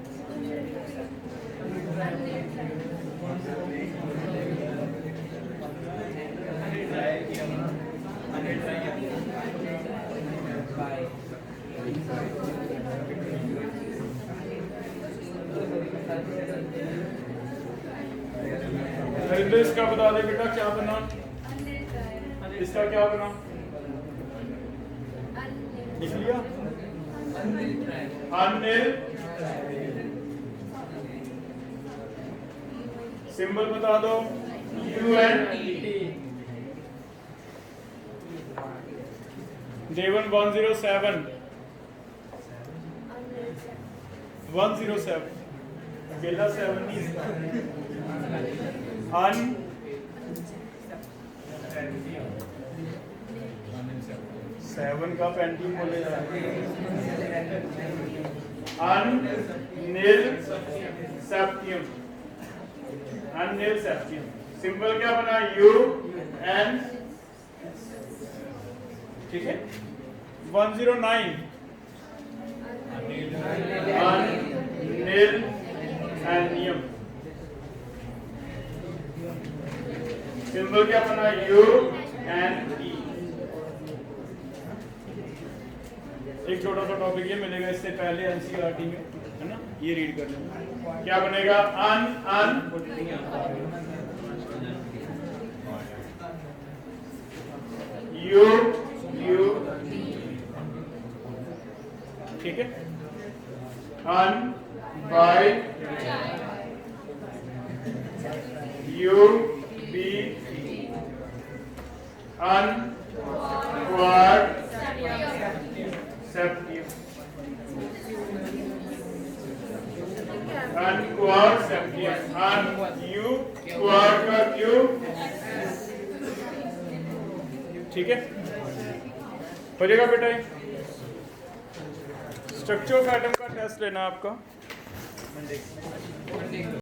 नरेंद्र इसका बता दे बेटा क्या बना? इसका क्या बना? लिख लिया? अनिल। सिंबल बता दो। यू एन देवन 107 107 अकेला 7 नहीं इसका। अन 7 का पेंटिंग बोले जा unnilseptium. Unnilseptium. Symbol क्या बना? U N. ठीक है। 109 अनिल एनियम। सिंबल क्या बना? U N E. एक छोटा सा टॉपिक ये मिलेगा इससे पहले एनसीईआरटी में, है ना? ये रीड कर लेना। क्या बनेगा? Un un U U. ठीक है। Un bi U B. Un quad septium. Un quad septium. Un U quad का क्यू। ठीक है, हो जाएगा बेटा। स्ट्रक्चर ऑफ एटम का टेस्ट लेना आपका।